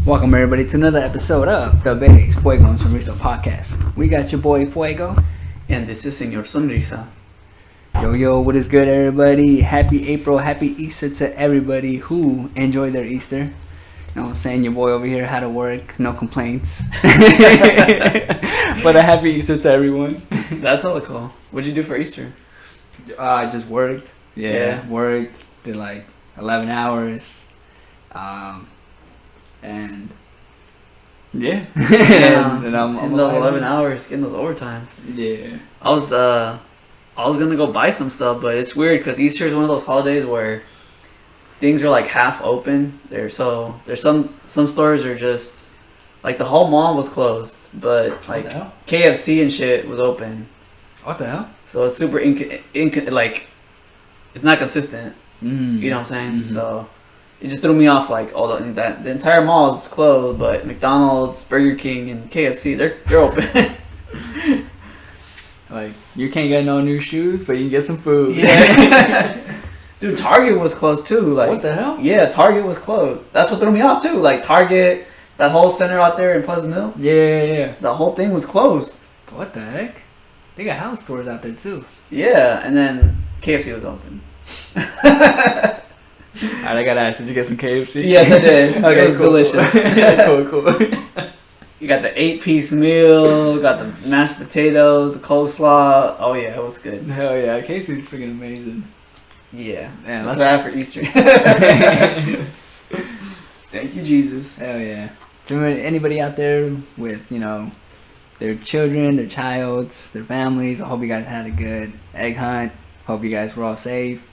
Welcome everybody to another episode of the Bay's Fuego y Sonrisa podcast. We got your boy Fuego. And this is Señor Sonrisa. Yo, what is good everybody? Happy April, happy Easter to everybody who enjoyed their Easter. You know what I'm saying? Your boy over here had to work, no complaints. But a happy Easter to everyone. That's hella cool. What'd you do for Easter? I just worked. Yeah. Worked, did like 11 hours. And yeah. and I'm in those 11 hours, getting those overtime. Yeah. I was gonna go buy some stuff, but it's weird because Easter is one of those holidays where things are like half open. There's some stores are just like the whole mall was closed, but like KFC and shit was open. What the hell? So it's super like it's not consistent. Mm-hmm. You know what I'm saying? Mm-hmm. So it just threw me off. Like the entire mall is closed, but McDonald's, Burger King, and KFC they're open. Like you can't get no new shoes, but you can get some food. Yeah. Dude, Target was closed too. Like what the hell? Yeah, Target was closed. That's what threw me off too. Like Target, that whole center out there in Pleasant Hill. Yeah. The whole thing was closed. What the heck? They got house stores out there too. Yeah, and then KFC was open. Alright, I gotta ask, did you get some KFC? Yes, I did. Okay, it was cool. Delicious. Cool. You got the 8-piece meal, got the mashed potatoes, the coleslaw. Oh yeah, it was good. Hell yeah, KFC is freaking amazing. Yeah, man, that's what I have for Easter. Thank you, Jesus. Hell yeah. So anybody out there with, their children, their childs, their families, I hope you guys had a good egg hunt. Hope you guys were all safe.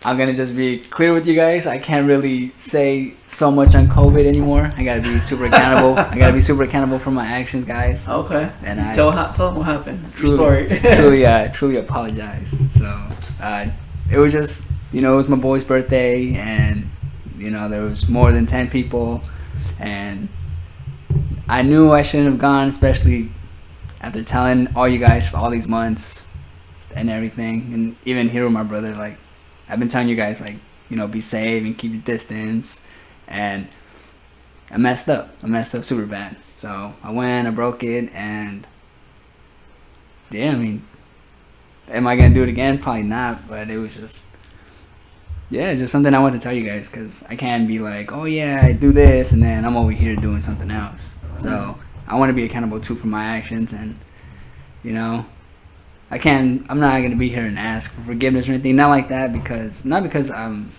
I'm going to just be clear with you guys. I can't really say so much on COVID anymore. I got to be super accountable. I got to be super accountable for my actions, guys. Okay. And tell them what happened. Truly apologize. So, it was just, it was my boy's birthday, and, there was more than 10 people, and I knew I shouldn't have gone, especially after telling all you guys for all these months and everything, and even here with my brother, like, I've been telling you guys, like, be safe and keep your distance, and I messed up super bad. So I went, I broke it, and yeah, am I gonna do it again? Probably not, but it was just something I wanted to tell you guys, because I can't be like, oh yeah, I do this, and then I'm over here doing something else. So I want to be accountable too for my actions, and I'm not going to be here and ask for forgiveness or anything. Not like that, not because I'm,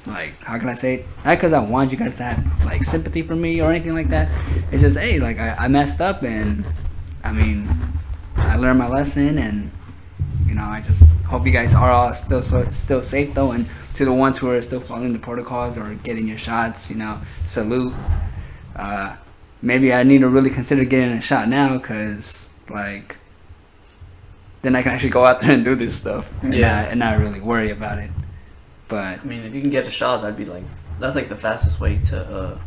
like, how can I say it? Not because I want you guys to have, like, sympathy for me or anything like that. It's just, hey, like, I messed up, and, I learned my lesson, and, I just hope you guys are all still safe, though, and to the ones who are still following the protocols or getting your shots, salute. Maybe I need to really consider getting a shot now, because, like, then I can actually go out there and do this stuff, and not really worry about it. But if you can get a shot, that's like the fastest way to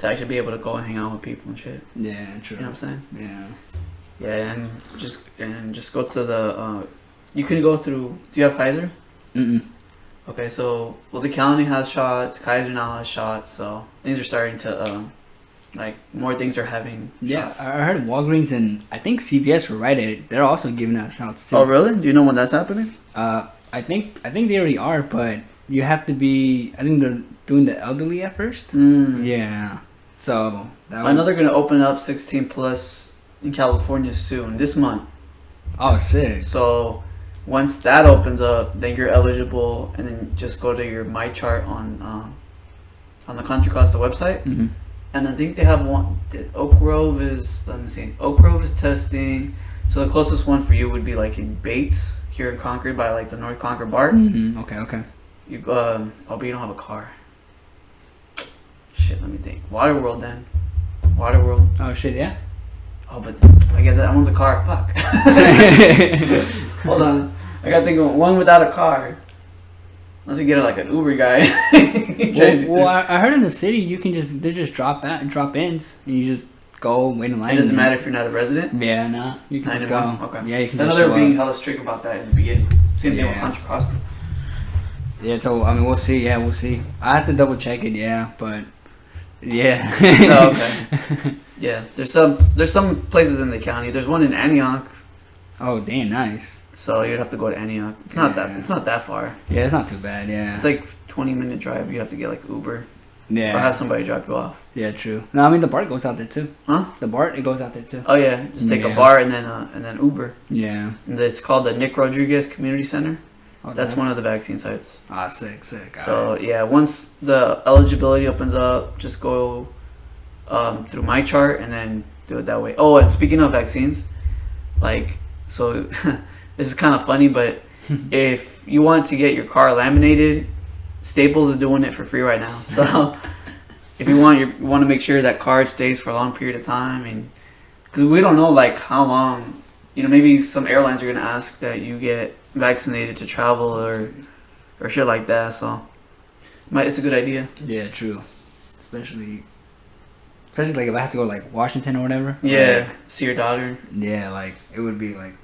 actually be able to go and hang out with people and shit. Yeah, true. You know what I'm saying? Yeah. Yeah, and just go to the. You can go through. Do you have Kaiser? Okay, so the county has shots. Kaiser now has shots. So things are starting to. More things are having shots. I heard Walgreens and I think CVS were right at it. They're also giving out shots too. Oh really? Do you know when that's happening? I think they already are, but you have to be. I think they're doing the elderly at first. Yeah. So I know they're gonna open up 16 plus in California soon this month. Oh, sick. So once that opens up, then you're eligible, and then just go to your My Chart on the Country Costa website. Mm-hmm. And I think they have one. Oak Grove is. Let me see. Oak Grove is testing. So the closest one for you would be like in Bates here in Concord by like the North Concord Bar. Mm-hmm. Okay. You but you don't have a car. Shit, let me think. Waterworld then. Waterworld. Oh shit, yeah. Oh, but I get that one's a car. Fuck. Hold on. I gotta think of one without a car. Unless you get like an Uber guy. well, I heard in the city they just drop ins and you just go wait in line. It doesn't matter if you're not a resident. Yeah, no, you can just go. Okay. Yeah, you can. I know just they show were being up. hella strict about that in the beginning. Same thing with Contra Costa. Yeah, so I mean, we'll see. Yeah, we'll see. I have to double check it. Yeah, but yeah. Oh, okay. Yeah, there's some places in the county. There's one in Antioch, Oh, damn, nice. so you'd have to go to Antioch. It's not that far. Yeah, it's not too bad. Yeah. It's like 20-minute drive. You have to get like Uber yeah. or have somebody drop you off. Yeah, true. No, I mean the BART goes out there too. Huh? The BART it goes out there too. Oh yeah, just take a Yeah. BART and then Uber. Yeah. And it's called the Nick Rodriguez Community Center. Oh, That's one of the vaccine sites. Ah, sick. So yeah, once the eligibility opens up, just go through my chart and then do it that way. Oh, and speaking of vaccines, like, so this is kind of funny, but if you want to get your car laminated, Staples is doing it for free right now. So if you want to make sure that card stays for a long period of time, and because we don't know like how long, maybe some airlines are gonna ask that you get vaccinated to travel or shit like that. So it's a good idea. Yeah, true. Especially like if I have to go to like Washington or whatever. Yeah, Like, see your daughter. yeah, like it would be like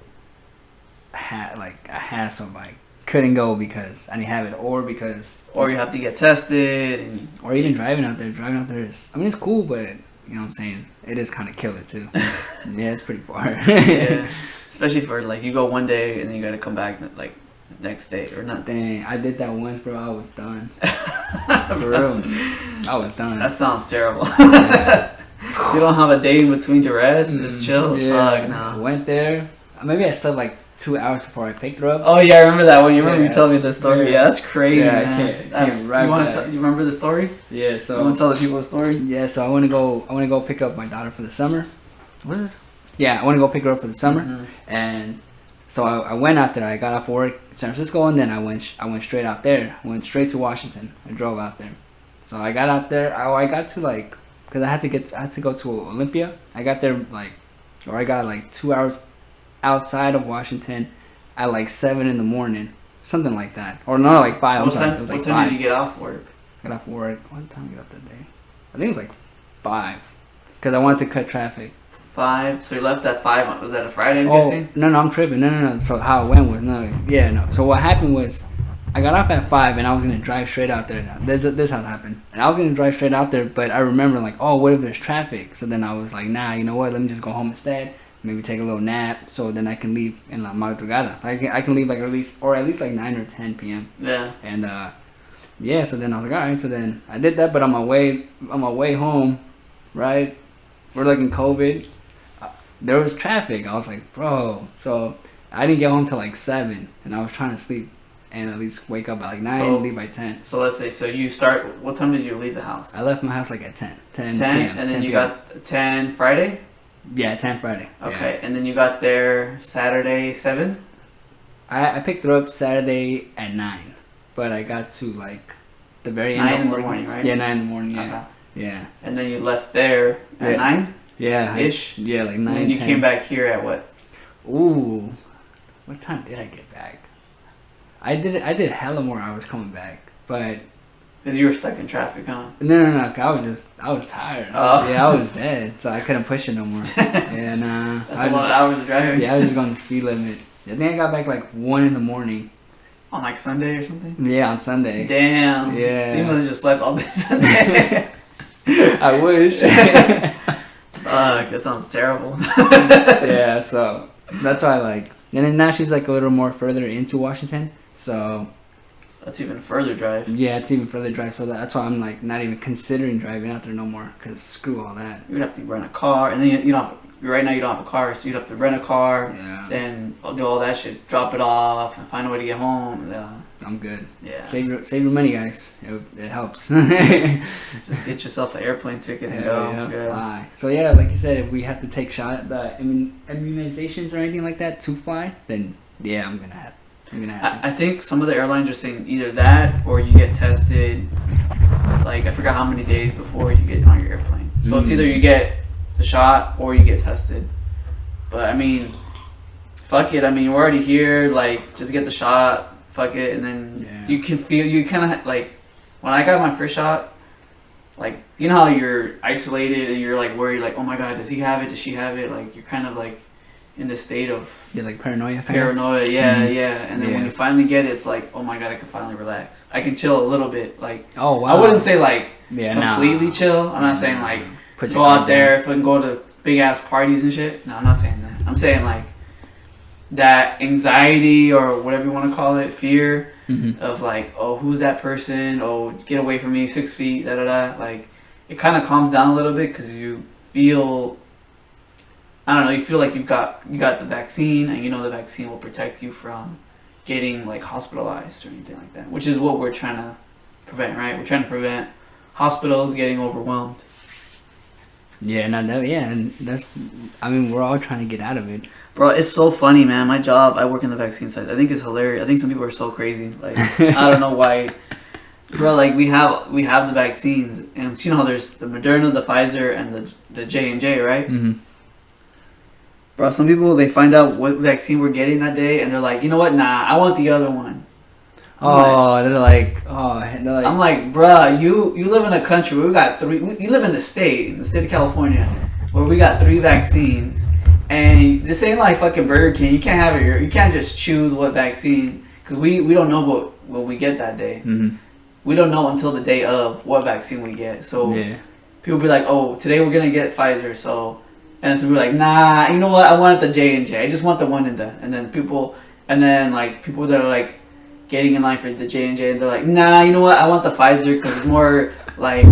a hassle. Like couldn't go because I didn't have it, or Or you have to get tested, or even driving out there. Driving out there is, I mean, it's cool, but you know what I'm saying, it is kind of killer too. Yeah, it's pretty far. yeah, especially for like you go one day and then you gotta come back like next day or not. Dang, I did that once, bro. I was done. For real, I was done. That sounds terrible. You don't have a day in between to rest and just chill. Yeah, Fuck no. went there. Maybe I slept like 2 hours before I picked her up. Oh yeah, I remember that one. You remember Yeah. you telling me the story? Yeah, that's crazy. Yeah, I man. can't That's, right you want back. to? You remember the story? Yeah, so You want to tell the people the story? yeah, so I want to go pick up my daughter for the summer. What is? Yeah, I want to go pick her up for the summer, Mhm. and so I went out there. I got off work in San Francisco, and then I went straight out there. I went straight to Washington. I drove out there. So I got out there. I got to like, cause I had to go to Olympia. I got there I got like 2 hours outside of Washington at like 7 in the morning, something like that, or no, like 5. I'm sorry, it was like what time 5. did you get off work? Got off work. What time did I get up that day? I think it was like 5, cause I wanted to cut traffic. 5. So you left at 5. Was that a Friday? I'm Oh guessing. no, I'm tripping. No. So how it went was no. So what happened was, I got off at 5 and I was gonna drive straight out there. Now this how it happened. And I was gonna drive straight out there, but I remember like, oh, what if there's traffic? So then I was like, nah, you know what? Let me just go home instead. Maybe take a little nap, so then I can leave in la madrugada. Like I can leave like at least like 9 or 10 p.m. Yeah. And yeah. So then I was like, all right. So then I did that, but on my way home, right? We're like in COVID. There was traffic. I was like, bro. So I didn't get home till like 7, and I was trying to sleep and at least wake up at like 9 and leave by 10. So let's say, so you start. What time did you leave the house? I left my house like at 10 10, p.m. and then 10 you p.m. got 10 Friday. Yeah, 10 Friday. Okay, and then you got there Saturday 7. Yeah. I picked her up Saturday at 9, but I got to like the very end 9 of in the morning, right? Yeah, 9 in the morning. Yeah, Okay. yeah, And then you left there at Yeah. 9 yeah. ish. Yeah, like 9. And then you 10. came back here at what? Ooh, what time did I get back? I did hella more hours coming back, but Because you were stuck in traffic, huh? no. I was tired. Oh. Yeah, I was dead, so I couldn't push it no more. Yeah, nah. That's a lot of hours of driving. Yeah, I was just going the speed limit. I think I got back like 1 in the morning. On like Sunday or something? Yeah, on Sunday. Damn. Yeah. So you must have just slept all day Sunday. I wish. Fuck, that sounds terrible. Yeah, so that's why and then now she's like a little more further into Washington, so That's even further drive. yeah, it's even further drive. So that's why I'm like not even considering driving out there no more, cause screw all that. You would have to rent a car, and then you don't have, right now you don't have a car, so you'd have to rent a car, Yeah, then do all that shit, drop it off, and find a way to get home. I'm good. Yeah. Save your money, guys. It helps. Just get yourself an airplane ticket and go. Yeah, Good. fly. So yeah, like you said, if we have to take immunizations or anything like that to fly, then yeah, I'm gonna have to. I think some of the airlines are saying either that or you get tested, like I forgot how many days before you get on your airplane. So it's either you get the shot or you get tested. But I mean, fuck it. I mean, we're already here. Like, just get the shot. Fuck it, and then Yeah. you can feel. You kind of like when I got my first shot. Like, you know how you're isolated and you're like worried, like, oh my god, does he have it? Does she have it? Like, you're kind of like in this state of like paranoia. Paranoia, yeah. And then when you finally get it, it's like, oh my god, I can finally relax. I can chill a little bit. Like, oh wow. I wouldn't say like completely chill. I'm not saying like go out there and go to big ass parties and shit. No, I'm not saying that. I'm saying like that anxiety or whatever you want to call it, fear of like, oh, who's that person? Oh, get away from me, 6 feet, da da da. Like, it kind of calms down a little bit because you feel, I don't know, you feel like you got the vaccine, and you know the vaccine will protect you from getting like hospitalized or anything like that, which is what we're trying to prevent, right? We're trying to prevent hospitals getting overwhelmed. Yeah, and that's, I mean, we're all trying to get out of it. Bro, it's so funny, man. My job, I work in the vaccine side. I think it's hilarious. I think some people are so crazy. Like, I don't know why. Bro, like, we have the vaccines, and you know how there's the Moderna, the Pfizer, and the J&J, right? Mm-hmm. Bro, some people, they find out what vaccine we're getting that day, and they're like, you know what? Nah, I want the other one. They're like, I'm like, bruh, you live in a country where we got you live in the state of California, where we got 3 vaccines, and this ain't like fucking Burger King. You can't have it. You can't just choose what vaccine, because we don't know what we get that day. Mm-hmm. We don't know until the day of what vaccine we get. So people be like, oh, today we're gonna get Pfizer. So, and so we're like, nah, you know what? I want the J&J. I just want the one and then people that are like getting in line for the J&J, and they're like, nah, you know what? I want the Pfizer because it's more like,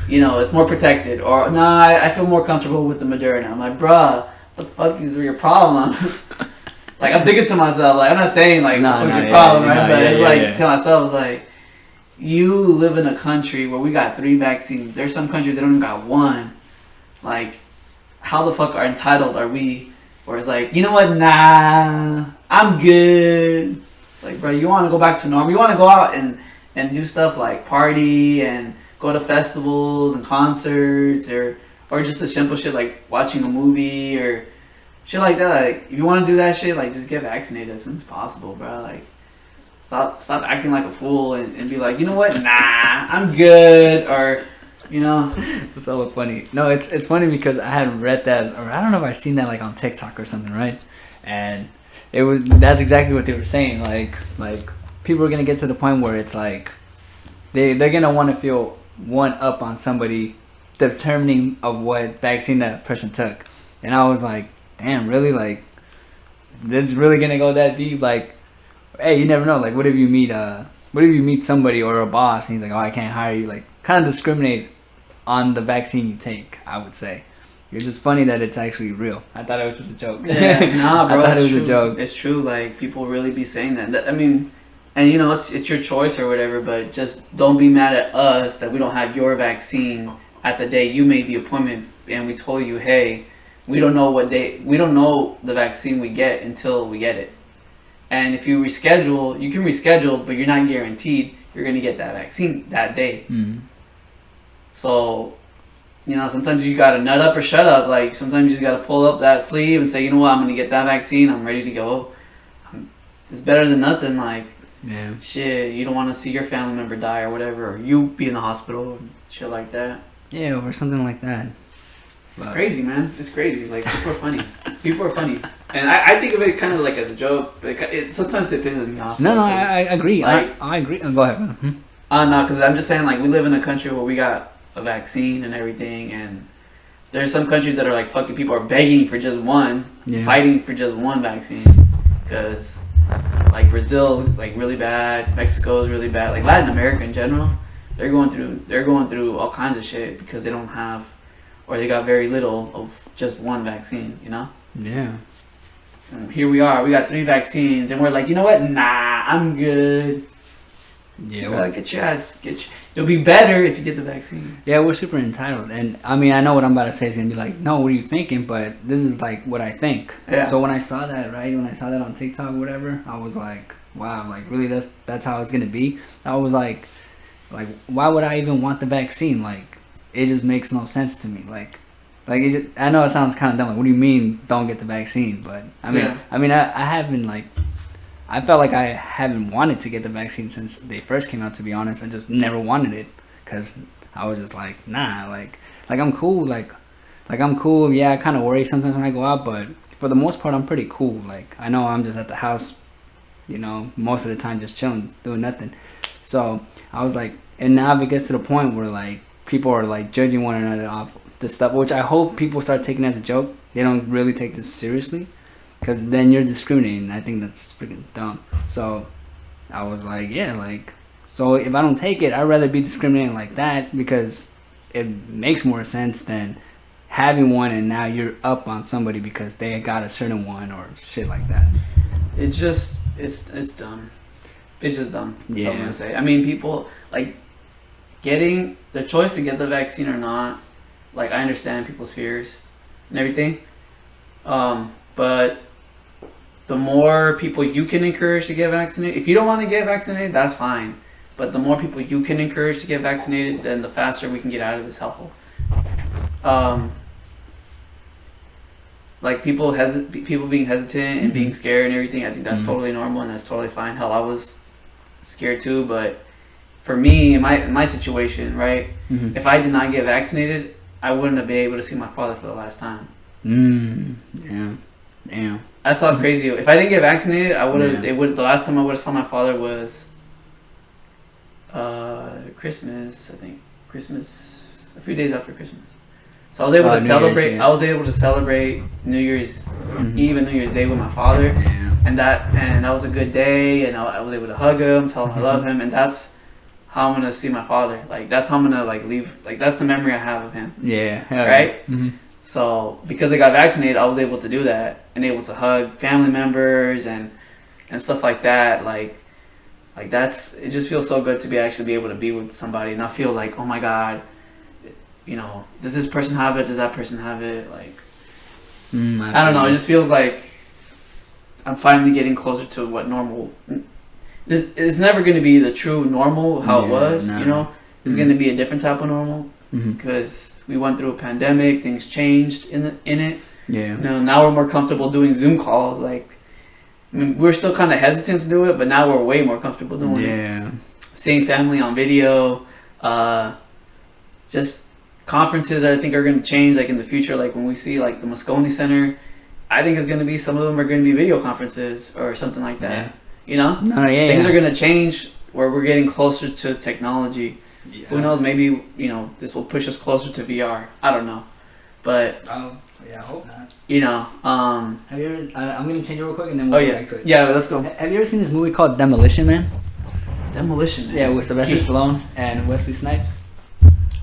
you know, it's more protected. Or nah, I feel more comfortable with the Moderna. I'm like, bruh, the fuck is your problem? Like, I'm thinking to myself, like, I'm not saying like, what's your problem, right? But it's like to myself, it's like, you live in a country where we got 3 vaccines. There's some countries that don't even got 1. Like, how the fuck entitled are we? Or it's like, you know what? Nah, I'm good. It's like, bro, you want to go back to normal. You want to go out and do stuff like party and go to festivals and concerts, or just the simple shit like watching a movie or shit like that. Like, if you want to do that shit, like, just get vaccinated as soon as possible, bro. Like, stop acting like a fool and be like, you know what? Nah, I'm good. Or, you know. It's all funny. No, it's funny because I had read that, or I don't know if I seen that like on TikTok or something, right? And that's exactly what they were saying. Like people are gonna get to the point where it's like they're gonna want to feel one up on somebody determining of what vaccine that person took. And I was like, damn, really? Like, this is really gonna go that deep? Like, hey, you never know. Like, what if you meet somebody or a boss and he's like, oh, I can't hire you? Like, kind of discriminate on the vaccine you take, I would say. It's just funny that it's actually real. I thought it was just a joke. Yeah, nah, bro. I thought it was a joke. It's true. Like, people really be saying that. I mean, and you know, it's your choice or whatever, but just don't be mad at us that we don't have your vaccine at the day you made the appointment and we told you, hey, we don't know the vaccine we get until we get it. And if you reschedule, you can reschedule, but you're not guaranteed you're going to get that vaccine that day. Mm-hmm. So, you know, sometimes you got to nut up or shut up. Like, sometimes you just got to pull up that sleeve and say, you know what, I'm going to get that vaccine. I'm ready to go. It's better than nothing. Like, shit, you don't want to see your family member die or whatever, or you be in the hospital and shit like that. Yeah, or something like that. It's crazy, man. It's crazy. Like, people are funny. People are funny. And I think of it kind of like as a joke. But sometimes it pisses me off. No, I agree. Like, I agree. Go ahead, brother. No, because I'm just saying, like, we live in a country where we got a vaccine and everything. And there's some countries that are like, fucking people are begging for just one. Yeah. Fighting for just one vaccine. Because, like, Brazil's, like, really bad. Mexico's really bad. Like, Latin America in general. They're going through all kinds of shit because they don't have, or they got very little of just one vaccine, you know? Yeah. And here we are. We got 3 vaccines, and we're like, you know what? Nah, I'm good. Yeah. Well, get your ass. It'll be better if you get the vaccine. Yeah, we're super entitled, and I mean, I know what I'm about to say is gonna be like, no, what are you thinking? But this is like what I think. Yeah. So when I saw that, on TikTok, or whatever, I was like, wow, like really, that's how it's gonna be. I was like, why would I even want the vaccine? Like, it just makes no sense to me. Like it just, I know it sounds kind of dumb. Like, what do you mean don't get the vaccine? But I haven't I felt like I haven't wanted to get the vaccine since they first came out. To be honest, I just never wanted it because I was just like, nah, like I'm cool. Like I'm cool. Yeah, I kind of worry sometimes when I go out, but for the most part, I'm pretty cool. Like, I know I'm just at the house, you know, most of the time just chilling, doing nothing. So I was like, and now if it gets to the point where like people are like judging one another off the stuff, which I hope people start taking as a joke. They don't really take this seriously, because then you're discriminating. I think that's freaking dumb. So I was like, yeah, like, so if I don't take it, I'd rather be discriminating like that, because it makes more sense than having one and now you're up on somebody because they got a certain one or shit like that. It's just, it's dumb. It's just dumb. Yeah. Something to say. I mean, people, like, getting the choice to get the vaccine or not, like, I understand people's fears and everything. But the more people you can encourage to get vaccinated, if you don't want to get vaccinated, that's fine. But the more people you can encourage to get vaccinated, then the faster we can get out of this hellhole. Like, people being hesitant and being scared and everything, I think that's totally normal and that's totally fine. Hell, I was scared too, but for me, in my situation, right, if I did not get vaccinated, I wouldn't have been able to see my father for the last time. Yeah. Damn. That's how crazy. If I didn't get vaccinated, I would have. The last time I would have saw my father was Christmas. I think Christmas, a few days after Christmas. So I was able to celebrate. I was able to celebrate New Year's Eve and New Year's Day with my father, and that was a good day. And I was able to hug him, tell him I love him, and that's how I'm gonna see my father. Like, that's how I'm gonna like leave. Like, that's the memory I have of him. Yeah. Right. So because I got vaccinated, I was able to do that and able to hug family members and stuff like that. Like that's, it just feels so good to actually be able to be with somebody and not feel like, oh my God, you know, does this person have it? Does that person have it? Like, I don't know. It just feels like I'm finally getting closer to what normal. It's never going to be the true normal how it was. No. You know, it's going to be a different type of normal because we went through a pandemic. Things changed in it. Yeah. You know, now we're more comfortable doing Zoom calls. Like, I mean, we're still kind of hesitant to do it, but now we're way more comfortable doing it. Yeah. Seeing family on video. Just conferences, I think, are going to change. Like, in the future, like when we see like the Moscone Center, I think it's going to be, some of them are going to be video conferences or something like that. Yeah. You know? Things are going to change where we're getting closer to technology. Yeah. Who knows? Maybe, you know, this will push us closer to VR. I don't know, but I hope not. You know, have you ever? I'm gonna change it real quick and then we'll go back to it. Yeah, let's go. Have you ever seen this movie called Demolition Man? Demolition Man. Yeah, with Sylvester Stallone and Wesley Snipes.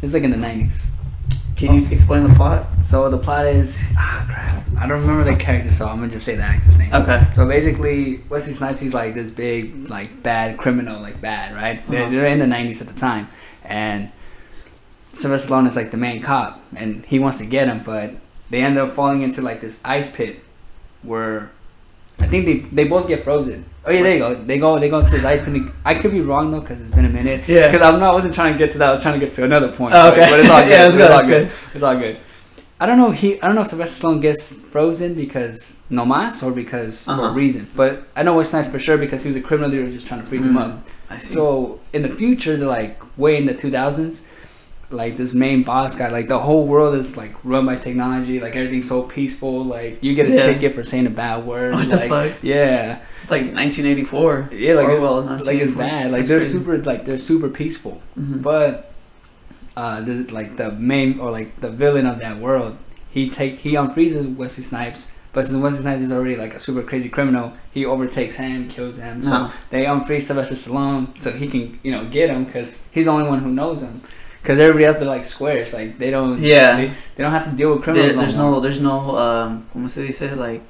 It's like in the 90s. Can you explain the plot? So the plot is, crap, I don't remember the character, so I'm gonna just say the actor's name. Okay. So basically, Wesley Snipes, he's like this big, like, bad criminal, like bad, right? They're in the 90s at the time, and Sylvester Stallone is like the main cop, and he wants to get him, but they end up falling into like this ice pit where I think they both get frozen. Oh yeah, there you go. They go to this ice pit. I could be wrong though, because it's been a minute. Yeah. Because I wasn't trying to get to that. I was trying to get to another point. Oh, okay. But it's all good. Yeah, it's all good. It's all good. I don't know if Sylvester Stallone gets frozen because no mas or because for a reason. But I know Wesley Snipes for sure because he was a criminal. They were just trying to freeze him up. I see. So in the future, they're like way in the 2000s. Like this main boss guy, like the whole world is like run by technology, like everything's so peaceful, like you get a ticket for saying a bad word. What like, the fuck? Yeah. It's like 1984. Yeah, like it's bad. Like they're super peaceful. But the main or like the villain of that world, he unfreezes Wesley Snipes, but since Wesley Snipes is already like a super crazy criminal, he overtakes him, kills him. So they unfreeze Sylvester Stallone so he can, you know, get him because he's the only one who knows him. Because everybody else, they're like squares. Like, they don't... Yeah. They don't have to deal with criminals There's no... ¿Cómo se dice? Like...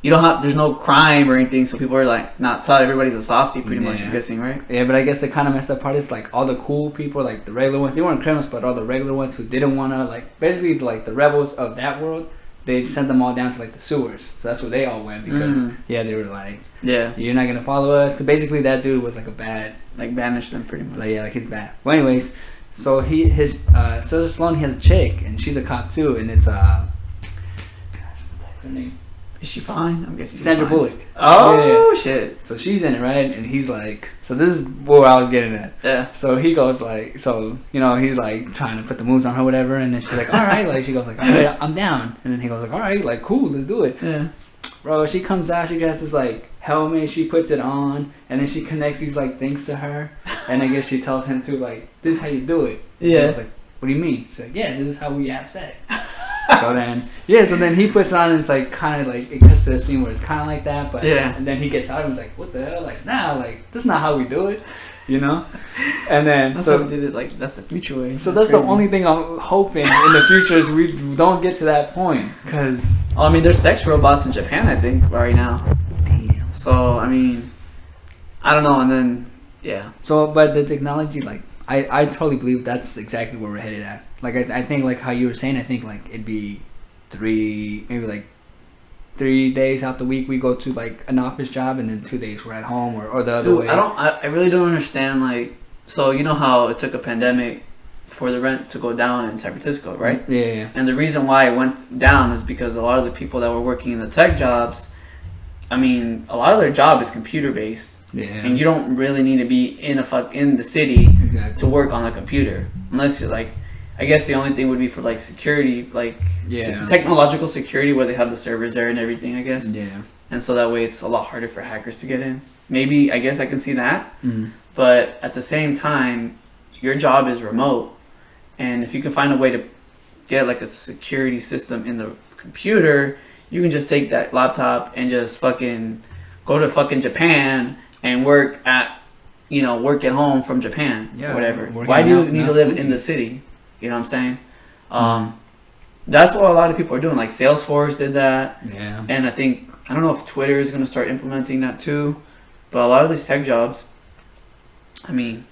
You don't have... There's no crime or anything, so people are like... Not tell everybody's a softie, pretty much, I'm guessing, right? Yeah, but I guess the kind of messed up part is, like, all the cool people, like, the regular ones... They weren't criminals, but all the regular ones who didn't want to, like... Basically, like, the rebels of that world, they sent them all down to, like, the sewers. So that's where they all went, because... Yeah, they were like... Yeah. You're not going to follow us. Because basically, that dude was, like, a bad... Like, banished them, pretty much. Like, yeah, like, he's bad. Well, anyways... So Sylvester Stallone, he has a chick, and she's a cop too, and it's what's her name? Is she fine? I'm guessing she's Sandra fine. Bullock. Oh shit. So she's in it, right? And he's like, so this is where I was getting at. Yeah. So he goes like, so you know, he's like trying to put the moves on her, whatever. And then she's like, all right, like she goes like, all right, I'm down. And then he goes like, all right, like cool, let's do it. Yeah. Bro, she comes out, she gets this like helmet, she puts it on, and then she connects these like things to her, and I guess she tells him to like, this is how you do it. Yeah. And I was like, what do you mean? She's like, yeah, this is how we have sex. So then he puts it on and it's like kind of like it gets to the scene where it's kind of like that, but yeah. And then he gets out and he's like, what the hell? Like, nah, like that's not how we do it, you know? And then that's so how we did it. Like that's the future way. So that's the only thing I'm hoping in the future is we don't get to that point, because I mean, there's sex robots in Japan, I think, right now. Damn. So I mean, I don't know. And then yeah. So, but the technology, like, I totally believe that's exactly where we're headed at. Like, I think, like, how you were saying, I think, like, it'd be 3 days out the week we go to, like, an office job, and then 2 days we're at home, or the other way. I really don't understand, like, so you know how it took a pandemic for the rent to go down in San Francisco, right? Yeah. And the reason why it went down is because a lot of the people that were working in the tech jobs, I mean, a lot of their job is computer-based. Yeah. And you don't really need to be in the city Exactly. to work on a computer, unless you're like, I guess the only thing would be for like security, like technological security, where they have the servers there and everything, I guess. Yeah. And so that way it's a lot harder for hackers to get in. Maybe, I guess I can see that. Mm. But at the same time, your job is remote, and if you can find a way to get like a security system in the computer, you can just take that laptop and just fucking go to fucking Japan and work at home from Japan, or whatever. Why do you need to live in the city? You know what I'm saying? That's what a lot of people are doing. Like Salesforce did that. Yeah. And I don't know if Twitter is going to start implementing that too. But a lot of these tech jobs, I mean,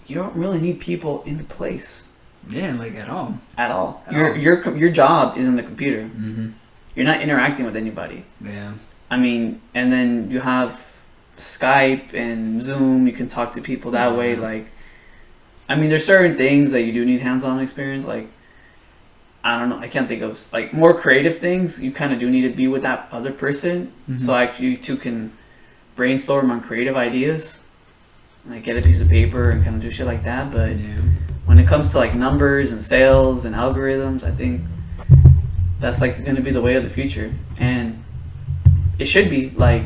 you don't really need people in the place. Yeah, like at all. At all. Your job is in the computer. Mm-hmm. You're not interacting with anybody. Yeah. I mean, and then you have Skype and Zoom. You can talk to people that way. Like, I mean, there's certain things that you do need hands-on experience. Like, I don't know. I can't think of like more creative things. You kind of do need to be with that other person, so like you two can brainstorm on creative ideas. Like get a piece of paper and kind of do shit like that. But when it comes to like numbers and sales and algorithms, I think that's like going to be the way of the future, and it should be like.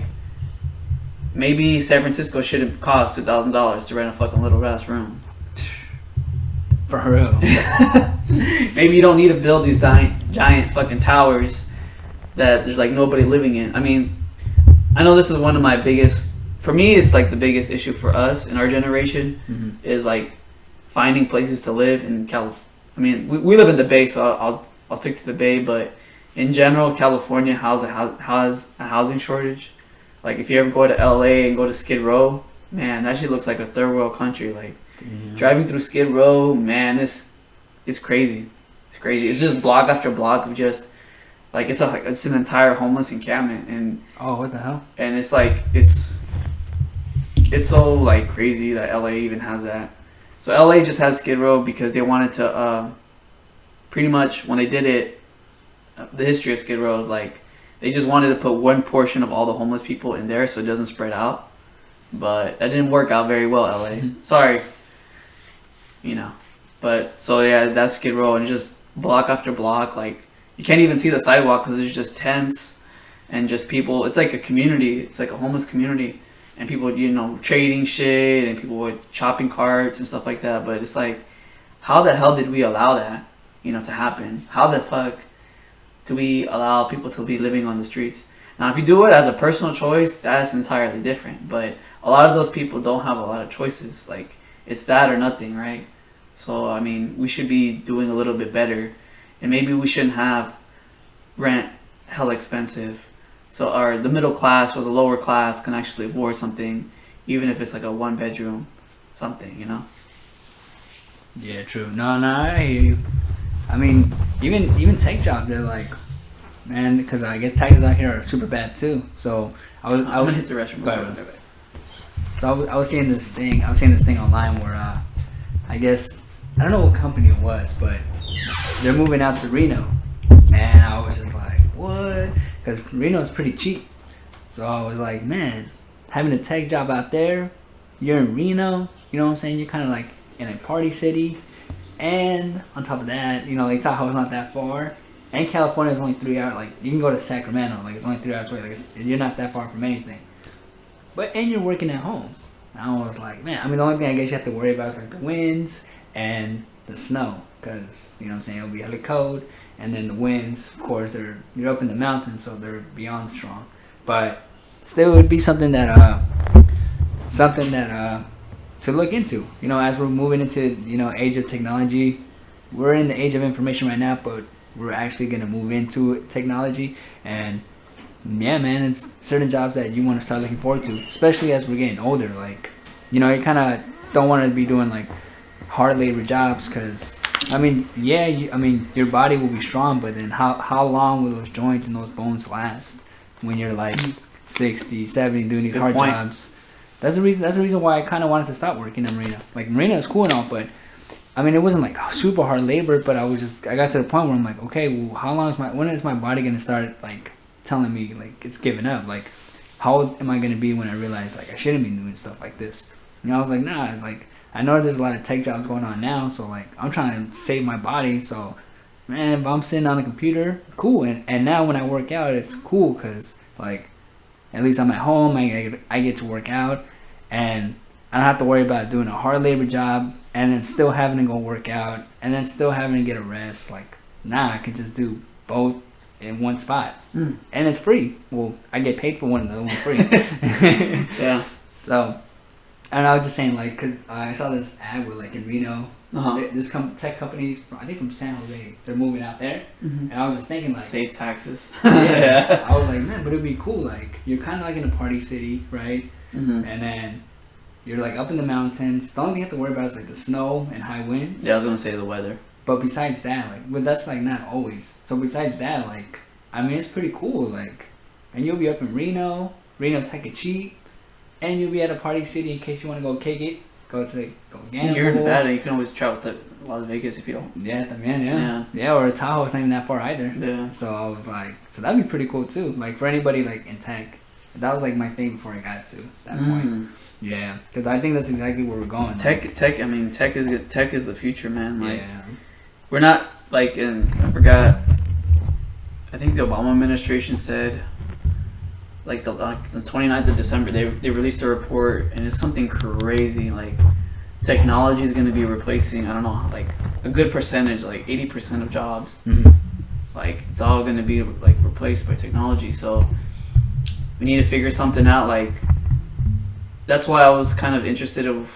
Maybe San Francisco shouldn't cost $2,000 to rent a fucking little ass room. For real. Maybe you don't need to build these giant fucking towers that there's like nobody living in. I mean, I know this is one of my biggest. For me, it's like the biggest issue for us in our generation is like finding places to live in California. I mean, we live in the Bay, so I'll stick to the Bay. But in general, California has a housing shortage. Like if you ever go to LA and go to Skid Row, man, that shit looks like a third world country. Like driving through Skid Row, man, it's crazy. It's crazy. It's just block after block of just like it's an entire homeless encampment. And what the hell? And it's like it's so like crazy that LA even has that. So LA just has Skid Row because they wanted to pretty much when they did it, the history of Skid Row is like. They just wanted to put one portion of all the homeless people in there so it doesn't spread out. But that didn't work out very well, LA. Sorry. You know. But, so yeah, that's Skid Row. And just block after block. Like, you can't even see the sidewalk because there's just tents and just people. It's like a community. It's like a homeless community. And people, trading shit and people with shopping carts and stuff like that. But it's like, how the hell did we allow that, to happen? How the fuck do we allow people to be living on the streets? Now, if you do it as a personal choice, that's entirely different. But a lot of those people don't have a lot of choices. Like, it's that or nothing, right? So, I mean, we should be doing a little bit better. And maybe we shouldn't have rent hella expensive. So the middle class or the lower class can actually afford something, even if it's like a 1-bedroom something, Yeah, true. No, I hear you. I mean, even tech jobs, they're like, man, because I guess taxes out here are super bad too. So I'm gonna hit the restroom. So I was seeing this thing. Online where I guess I don't know what company it was, but they're moving out to Reno, and I was just like, what? because Reno is pretty cheap. So I was like, man, having a tech job out there, you're in Reno, you know what I'm saying? You're kind of like in a party city. And on top of that, you know, like Tahoe's not that far. And California is only 3 hours. Like, you can go to Sacramento. Like, it's only 3 hours away. Like, you're not that far from anything. And you're working at home. I was like, man, I mean, the only thing I guess you have to worry about is like the winds and the snow. Because, you know what I'm saying, it'll be hella cold. And then the winds, of course, you're up in the mountains, so they're beyond strong. But still, it would be something that to look into. You know, as we're moving into, you know, age of technology. We're in the age of information right now, but we're actually going to move into technology. And yeah, man, it's certain jobs that you want to start looking forward to, especially as we're getting older. Like, you know, you kind of don't want to be doing like hard labor jobs because, I mean, yeah, your body will be strong, but then how long will those joints and those bones last when you're like 60, 70 doing these hard jobs? That's the reason why I kind of wanted to stop working in Marina. Like, Marina is cool and all, but I mean, it wasn't like super hard labor, but I got to the point where I'm like, okay, well, when is my body gonna start like telling me like it's giving up? Like, how old am I gonna be when I realize like I shouldn't be doing stuff like this? And I was like, nah, like I know there's a lot of tech jobs going on now, so like I'm trying to save my body. So, man, if I'm sitting on a computer, cool. And now when I work out, it's cool because like at least I'm at home. I get to work out, and I don't have to worry about doing a hard labor job and then still having to go work out and then still having to get a rest. Like, nah, I can just do both in one spot. And it's free. Well, I get paid for one and the other one's free. Yeah. So, and I was just saying, like, because I saw this ad where, like, in Reno, this tech company, I think from San Jose, they're moving out there. And I was just thinking, like... Save taxes. Yeah. I was like, man, but it'd be cool. Like, you're kind of like in a party city, right? And then... You're like up in the mountains. The only thing you have to worry about is like the snow and high winds. Yeah, I was gonna say the weather. But besides that, like, but that's like not always. So besides that, like, I mean, it's pretty cool. Like, and you'll be up in Reno. Reno's hecka cheap, and you'll be at a party city in case you want to go kick it, go gamble. You're in Nevada. You can always travel to Las Vegas if you don't. Yeah. Or Tahoe. It's not even that far either. Yeah. So I was like, so that'd be pretty cool too. Like for anybody like in tech, that was like my thing before I got to that point. Yeah, because I think that's exactly where we're going. Tech is good. Tech is the future, man. Like, yeah. We're not like I forgot. I think the Obama administration said like the 29th of December they released a report, and it's something crazy. Like technology is going to be replacing, I don't know, like a good percentage, like 80% of jobs. Like it's all going to be like replaced by technology. So we need to figure something out. Like. That's why I was kind of interested of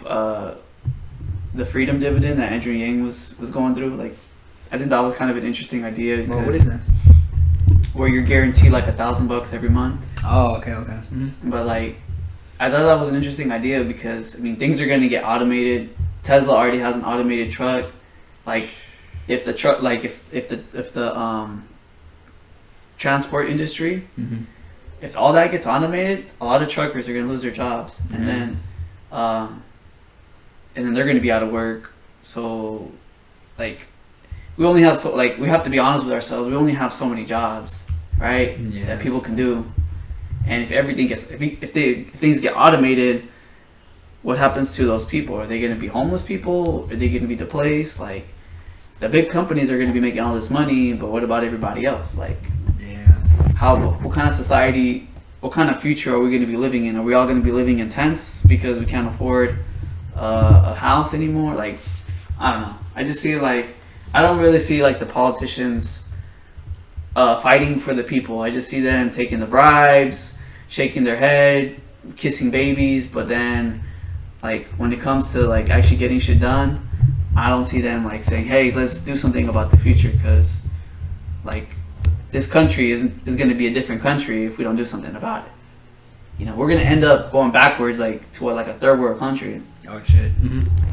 the freedom dividend that Andrew Yang was going through. Like, I think that was kind of an interesting idea. Because what is that? Where you're guaranteed like $1,000 every month. Oh, okay. But like, I thought that was an interesting idea because I mean things are going to get automated. Tesla already has an automated truck. Like, if the truck, like if the transport industry. If all that gets automated, a lot of truckers are gonna lose their jobs, and then they're gonna be out of work. So, like, we only have we have to be honest with ourselves. We only have so many jobs, right? Yeah. That people can do, and if things get automated, what happens to those people? Are they gonna be homeless people? Are they gonna be displaced? Like, the big companies are gonna be making all this money, but what about everybody else? Like. What kind of society, what kind of future are we going to be living in? Are we all going to be living in tents because we can't afford a house anymore? Like, I don't know. I just see I don't really see like the politicians fighting for the people. I just see them taking the bribes, shaking their head, kissing babies, but then like when it comes to like actually getting shit done, I don't see them like saying, hey, let's do something about the future because like this country is going to be a different country if we don't do something about it. You know, we're going to end up going backwards like to like a third world country. Oh shit.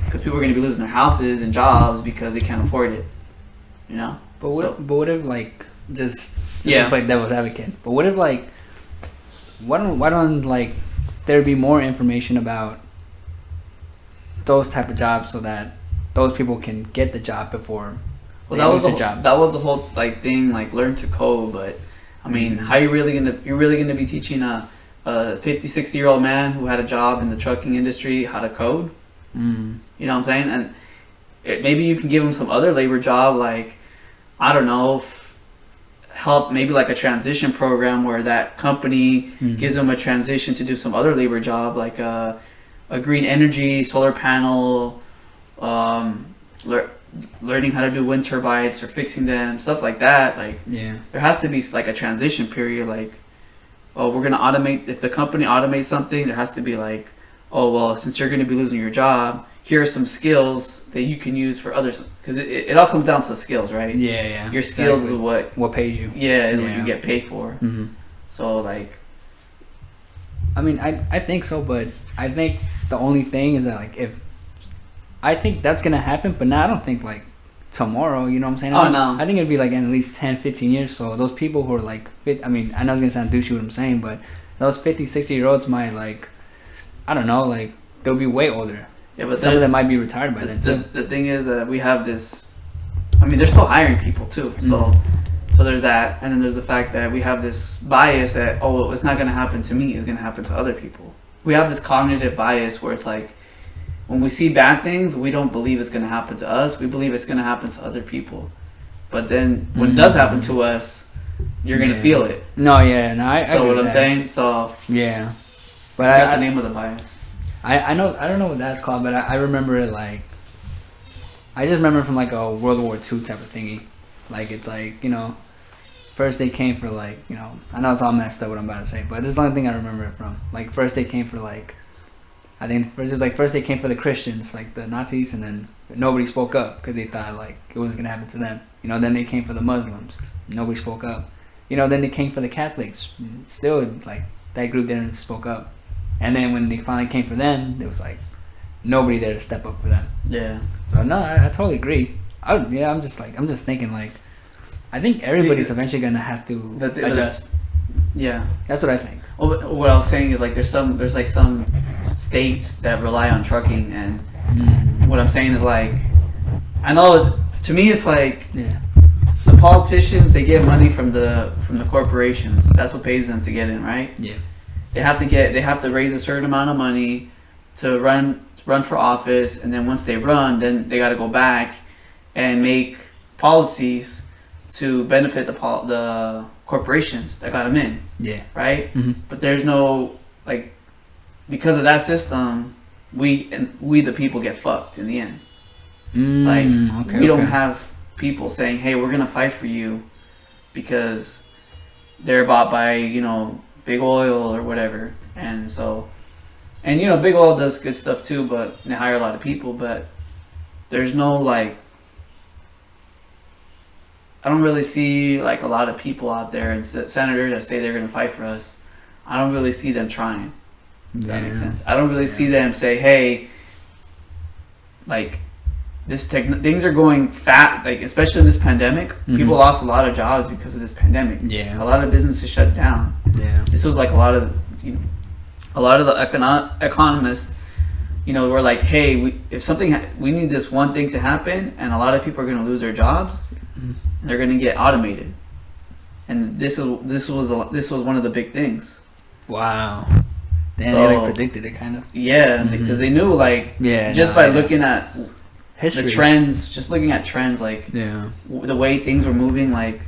Because people are going to be losing their houses and jobs because they can't afford it. You know. But what if like just to play devil's advocate? But what if like why don't like there be more information about those type of jobs so that those people can get the job before. Well, that was the whole like thing, like learn to code, but I mean, how you're really gonna be teaching a 50, 60-year-old man who had a job in the trucking industry how to code? You know what I'm saying? And maybe you can give him some other labor job, like, I don't know, help maybe like a transition program where that company gives them a transition to do some other labor job, like a green energy, solar panel, learning how to do wind turbines or fixing them, stuff like that. Like, there has to be like a transition period. Like, oh, we're gonna automate. If the company automates something, there has to be like, oh, well, since you're gonna be losing your job, here are some skills that you can use for others. Because it all comes down to skills, right? Yeah. Your skills is what pays you. Yeah, is what you get paid for. So like, I mean, I think so, but I think the only thing is that like I think that's gonna happen, but now I don't think like tomorrow, you know what I'm saying? I think it'd be like in at least 10, 15 years. So those people who are like I mean, I know it's gonna sound douchey what I'm saying, but those 50, 60-year-olds might like, I don't know, like they'll be way older. Yeah, but some of them might be retired by then too. The thing is that we have this, I mean, they're still hiring people too. So there's that, and then there's the fact that we have this bias that, oh, it's not gonna happen to me, it's gonna happen to other people. We have this cognitive bias where it's like, when we see bad things, we don't believe it's going to happen to us. We believe it's going to happen to other people. But then when it does happen to us, you're going to feel it. No, yeah. No, I so what I'm saying? So yeah. But I got the name of the bias. I know, I don't know what that's called, but I remember it like, I just remember from like a World War II type of thingy. Like, it's like, you know, first they came for like, you know, I know it's all messed up what I'm about to say, but this is the only thing I remember it from. Like, first they came for like, I think first they came for the Christians, like the Nazis, and then nobody spoke up because they thought like it wasn't gonna happen to them. You know, then they came for the Muslims, nobody spoke up. You know, then they came for the Catholics, still like that group didn't spoke up. And then when they finally came for them, there was like nobody there to step up for them. Yeah. So no, I totally agree. I'm just thinking like, I think everybody's eventually gonna have to adjust. Yeah, that's what I think. Well, what I was saying is like there's like some states that rely on trucking, and what I'm saying is like, I know to me it's like the politicians, they get money from the corporations. That's what pays them to get in, right? Yeah. They have to raise a certain amount of money to run for office, and then once they run, then they got to go back and make policies to benefit the corporations that got them in. Yeah. Right? But there's no, like, because of that system, we the people get fucked in the end. We don't have people saying, hey, we're going to fight for you because they're bought by, you know, big oil or whatever. And so, and, you know, big oil does good stuff too, but they hire a lot of people, but there's no, like, I don't really see like a lot of people out there and senators that say they're going to fight for us. I don't really see them trying. If that makes sense. I don't really see them say, hey, like, things are going fat, like, especially in this pandemic. People lost a lot of jobs because of this pandemic. Yeah. A lot of businesses shut down. Yeah. This was like a lot of the economists, you know, were like, hey, we need this one thing to happen, and a lot of people are going to lose their jobs. They're going to get automated, and this was one of the big things. Wow. Damn, they like predicted it kind of. Yeah, because they knew, like, by looking at history, the trends, just looking at trends, like the way things were moving, like,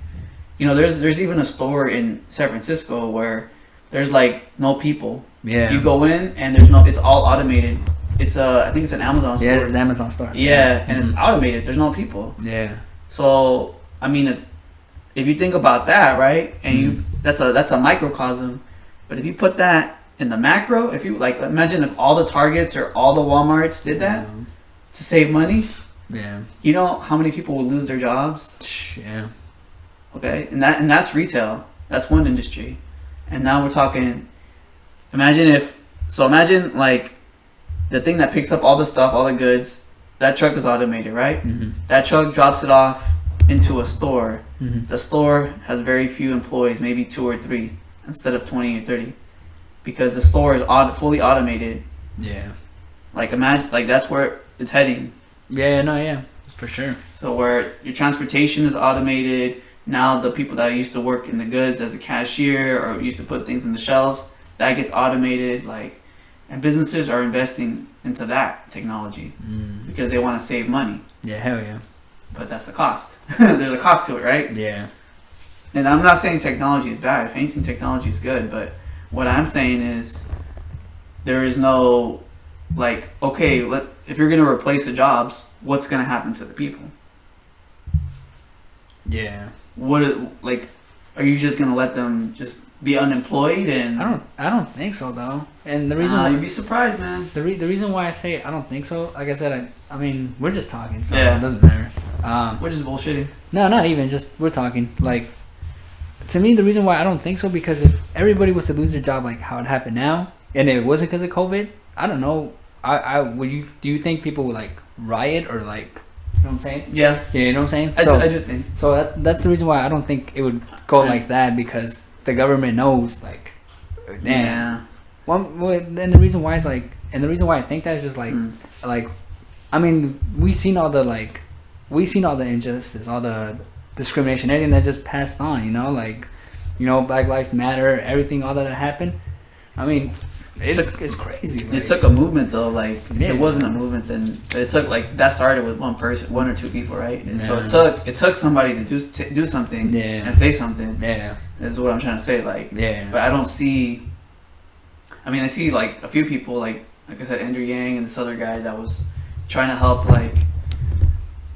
you know, there's even a store in San Francisco where there's like no people. Yeah. You go in and it's all automated. It's I think it's an Amazon store. Yeah, it's an Amazon store. Yeah, and it's automated. There's no people. Yeah. So I mean, if you think about that, right, and that's a microcosm, but if you put that in the macro, if you like, imagine if all the Targets or all the Walmarts did that to save money. Yeah. You know how many people would lose their jobs? Yeah. Okay, and that's retail. That's one industry, and now we're talking. Imagine like the thing that picks up all the stuff, all the goods. That truck is automated, right? That truck drops it off into a store. The store has very few employees, maybe 2 or 3 instead of 20 or 30, because the store is fully automated. Yeah. Like, imagine, like, that's where it's heading. Yeah, no, yeah, for sure. So where your transportation is automated, now the people that used to work in the goods as a cashier or used to put things in the shelves, that gets automated. Like, and businesses are investing into that technology because they want to save money. Yeah, hell yeah. But that's the cost. There's a cost to it, right? Yeah. And I'm not saying technology is bad. If anything, technology is good. But what I'm saying is there is no, like, okay, if you're going to replace the jobs, what's going to happen to the people? Yeah. Are you just going to let them just be unemployed? And I don't think so, though. And the reason why you'd be surprised, man. The reason why I say I don't think so, like I said, I mean, we're just talking, so yeah. It doesn't matter. We're just bullshitting. No, not even. Just we're talking. Like, to me, the reason why I don't think so, because if everybody was to lose their job like how it happened now, and it wasn't because of COVID, I don't know. Do you think people would like riot or like, you know what I'm saying? Yeah. Yeah, you know what I'm saying? I do think. So that's the reason why I don't think it would go like that, because the government knows, like, damn. Yeah. Then the reason why is like, and the reason why I think that is just like, I mean, we've seen all the injustice, all the discrimination, everything that just passed on, you know, like, you know, Black Lives Matter, everything, all that happened. I mean, it's crazy. Like, it took a movement though. Like, if yeah, it wasn't a movement, then it took, like, that started with one person, one or two people, right? And so it took somebody to do something and say something. Yeah, is what I'm trying to say. Like, yeah. But I don't see. I mean, I see like a few people, like I said, Andrew Yang and this other guy that was trying to help like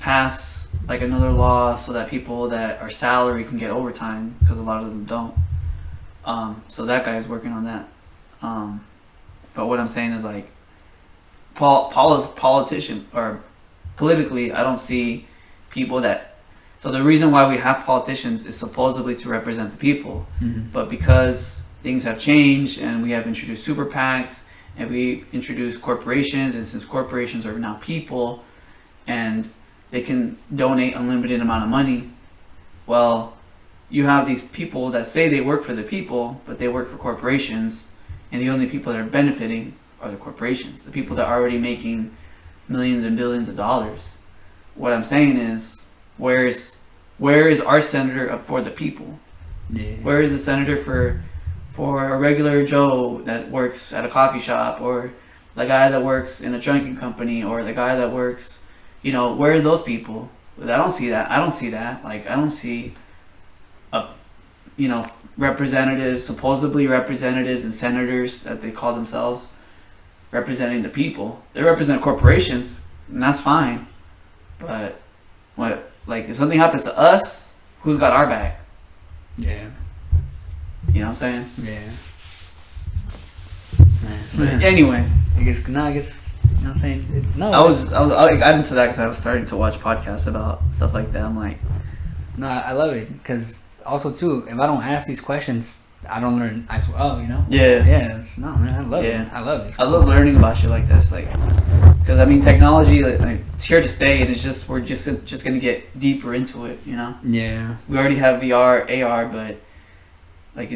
pass like another law so that people that are salary can get overtime, because a lot of them don't. So that guy is working on that. But what I'm saying is, like, politician or politically, I don't see people that. So the reason why we have politicians is supposedly to represent the people, but because things have changed and we have introduced super PACs and we introduced corporations, and since corporations are now people and they can donate unlimited amount of money, well, you have these people that say they work for the people, but they work for corporations, and the only people that are benefiting are the corporations, the people that are already making millions and billions of dollars. What I'm saying is, where is our senator for the people? Yeah. Where is the senator for a regular Joe that works at a coffee shop, or the guy that works in a trunking company, or the guy that works, you know, where are those people? I don't see that. Like, I don't see representatives, supposedly representatives and senators that they call themselves, representing the people. They represent corporations, and that's fine. But if something happens to us, who's got our back? Yeah. You know what I'm saying? Yeah. But anyway, I guess, you know what I'm saying? I got into that because I was starting to watch podcasts about stuff like that. I'm like, no, I love it, because also too, if I don't ask these questions, I don't learn as well, you know? Yeah. Yeah, man, I love it. I love it. I love learning about shit like this, like, because I mean, technology, like, it's here to stay, and it's just, we're just gonna get deeper into it, you know? Yeah. We already have VR, AR, but like,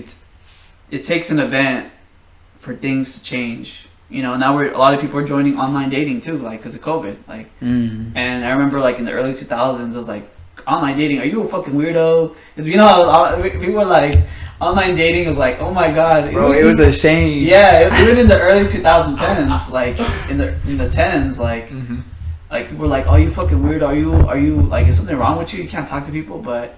it takes an event for things to change. You know, now a lot of people are joining online dating too, like, because of COVID. Like, and I remember, like, in the early 2000s, I was like, online dating, are you a fucking weirdo? Because, you know, people were like, online dating was like, oh my god, bro, it was a shame. Yeah, even in the early 2010s, like in the 10s, like, like, people were like, oh, you fucking weirdo, are you like, is something wrong with you? You can't talk to people. But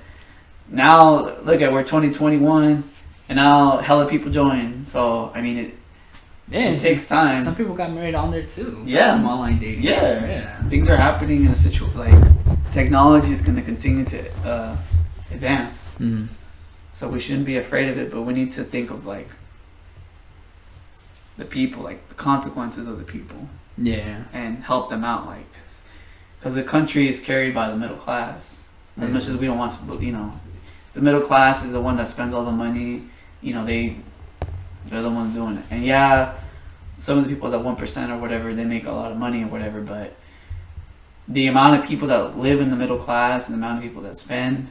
now, look at, we're 2021, and now hella people join. So I mean, it takes time. Some people got married on there too. Yeah, from online dating. Yeah. Things are happening in a situation, like, technology is going to continue to advance. So we shouldn't be afraid of it, but we need to think of, like, the people, like, the consequences of the people. Yeah. And help them out, like, because the country is carried by the middle class. As much as we don't want to, you know, the middle class is the one that spends all the money. You know, they're the ones doing it. And yeah, some of the people that 1% or whatever, they make a lot of money or whatever, but the amount of people that live in the middle class and the amount of people that spend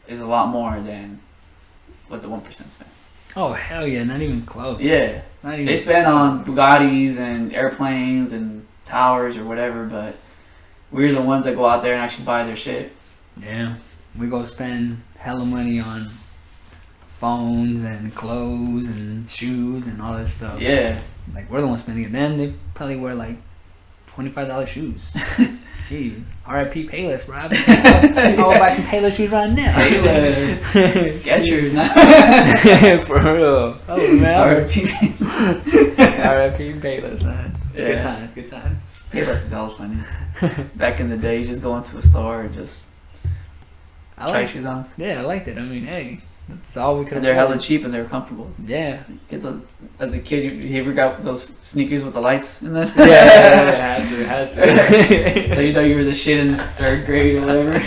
is a lot more than what the 1% spend. Oh, hell yeah, not even close. Yeah. They spend on Bugattis and airplanes and towers or whatever, but we're the ones that go out there and actually buy their shit. Yeah. we go spend hella money on phones and clothes and shoes and all this stuff. Yeah. Like, we're the ones spending it. Then they probably wear like $25 shoes. Gee, R.I.P. Payless, bro. I'll buy some Payless shoes right now. Payless. Skechers now. For real. Oh, man. R.I.P. R.I.P. Payless, man. It's good times, good times. Payless is hella funny. Back in the day, you just go into a store and just try shoes on. Yeah, I liked it. I mean, hey, that's all we could. And they're hella cheap and they're comfortable. Yeah. As a kid, you ever got those sneakers with the lights in them? Yeah, had to. So you know you were the shit in 3rd grade or whatever.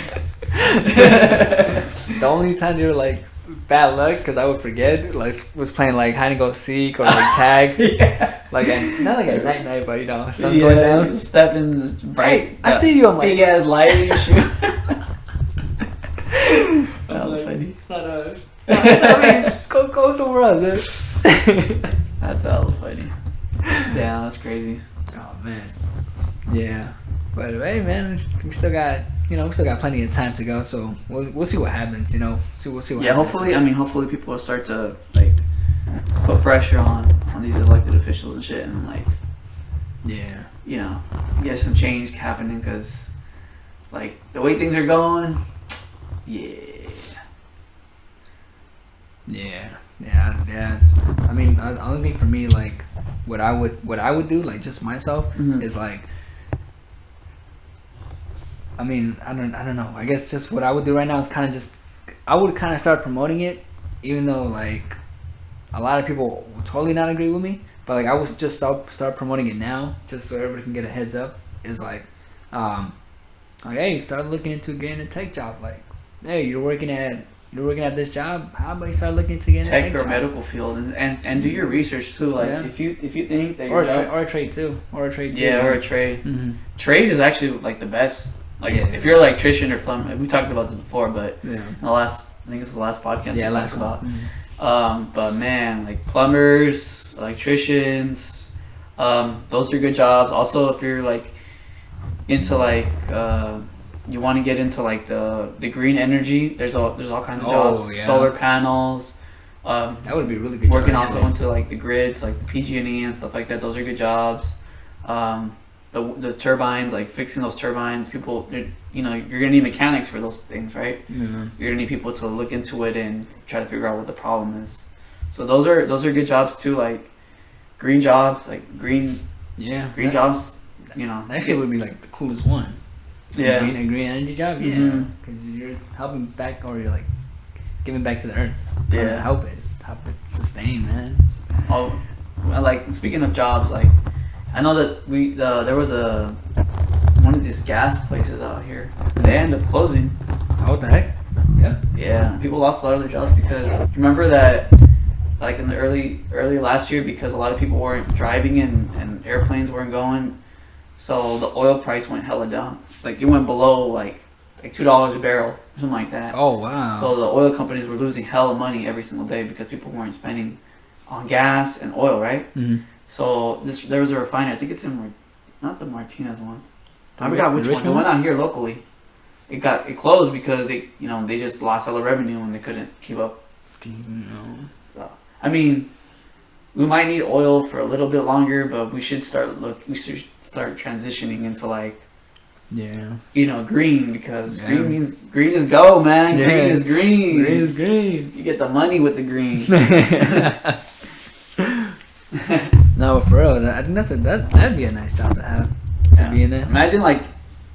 The only time they were like bad luck, because I would forget, like, was playing like hide and go seek or like tag. Yeah. Like not like at night, but you know, sun's going down. Step in the bright. I see you on my big ass light in your shoe. That was funny. It's not us. I mean, just go somewhere else, man. That's hella funny. Yeah, that's crazy. Oh man. Yeah. But hey, man, we still got plenty of time to go, so we'll see what happens. You know, we'll see what. Yeah, happens. hopefully people will start to like put pressure on these elected officials and shit, and like, yeah, you know, get some change happening, because like the way things are going, yeah. I mean, the only thing for me, like, what I would do, like, just myself, is like, I mean, I don't know. I guess just what I would do right now is kind of just, I would kind of start promoting it, even though like a lot of people will totally not agree with me. But like, I would just start promoting it now, just so everybody can get a heads up. Is like, hey, start looking into getting a tech job. Like, hey, you're working at this job. How about you start looking into getting a tech or job? medical field, and do your research too. Like, if you think that or a trade too. Yeah, or a trade. Mm-hmm. Trade is actually like the best. Like, if you're an electrician or plumber, we talked about this before, but in the last, I think it's the last podcast we talked about. Mm-hmm. But man, like plumbers, electricians, those are good jobs. Also, if you're like into like you want to get into like the green energy, there's all kinds of jobs. Yeah. Solar panels. That would be really good. Working also into like the grids, like the PG&E and stuff like that. Those are good jobs. The turbines, like fixing those turbines, people, you're gonna need mechanics for those things, right? Mm-hmm. You're gonna need people to look into it and try to figure out what the problem is. So those are good jobs too, like green jobs, like green jobs. That actually would be like the coolest one. Yeah, a green energy job. Yeah, because you're helping back, or you're like giving back to the earth. Yeah, help it sustain, man. Oh, like speaking of jobs, like. I know that there was one of these gas places out here. They ended up closing. Oh, what the heck? Yeah. Yeah. People lost a lot of their jobs because remember that, like in the early last year, because a lot of people weren't driving and airplanes weren't going, so the oil price went hella down. Like it went below like $2 a barrel or something like that. Oh wow. So the oil companies were losing hella money every single day because people weren't spending on gas and oil, right? Mm-hmm. So there was a refinery. I think it's in not the Martinez one. I forgot which one. The one out here locally. It closed because they just lost all the revenue and they couldn't keep up. So I mean, we might need oil for a little bit longer, but we should start transitioning into like green, because green is go, man. Yeah. Green is green. Green is green. You get the money with the green. No, for real, I think that'd be a nice job to have, to be in it. Imagine like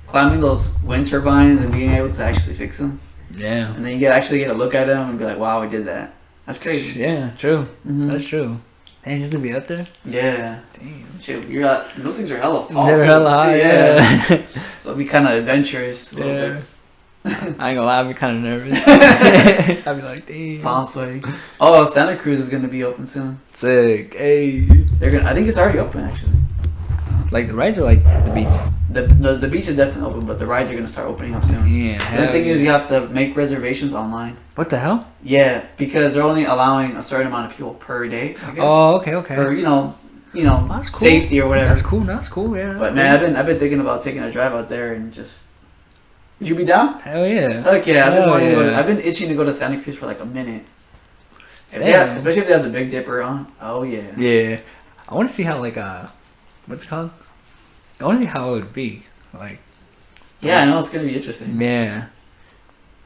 climbing those wind turbines and being able to actually fix them. Yeah. And then you actually get a look at them and be like, wow, we did that. That's crazy. Yeah, true. Mm-hmm. That's true. And just to be up there? Yeah. Damn. Shit, those things are hella tall. They're hella high, yeah. So it'd be kind of adventurous a little bit. I ain't gonna lie, I'd be kind of nervous. I'd be like, damn. Palm sweaty. Oh, Santa Cruz is gonna be open soon. Sick. Hey. I think it's already open actually. Like the rides or like the beach? The beach is definitely open, but the rides are gonna start opening up soon. Yeah. The thing is, you have to make reservations online. What the hell? Yeah, because they're only allowing a certain amount of people per day, I guess. Oh, okay. For that's cool. Safety or whatever. That's cool. Yeah. But man, I've been thinking about taking a drive out there and just Would you be down? Hell yeah. Fuck yeah. Hell I've been itching to go to Santa Cruz for like a minute. Especially if they have the Big Dipper on. Oh yeah. Yeah. I want to see how, like, what's it called? I want to see how it would be. Like. Yeah, I know it's gonna be interesting. Yeah.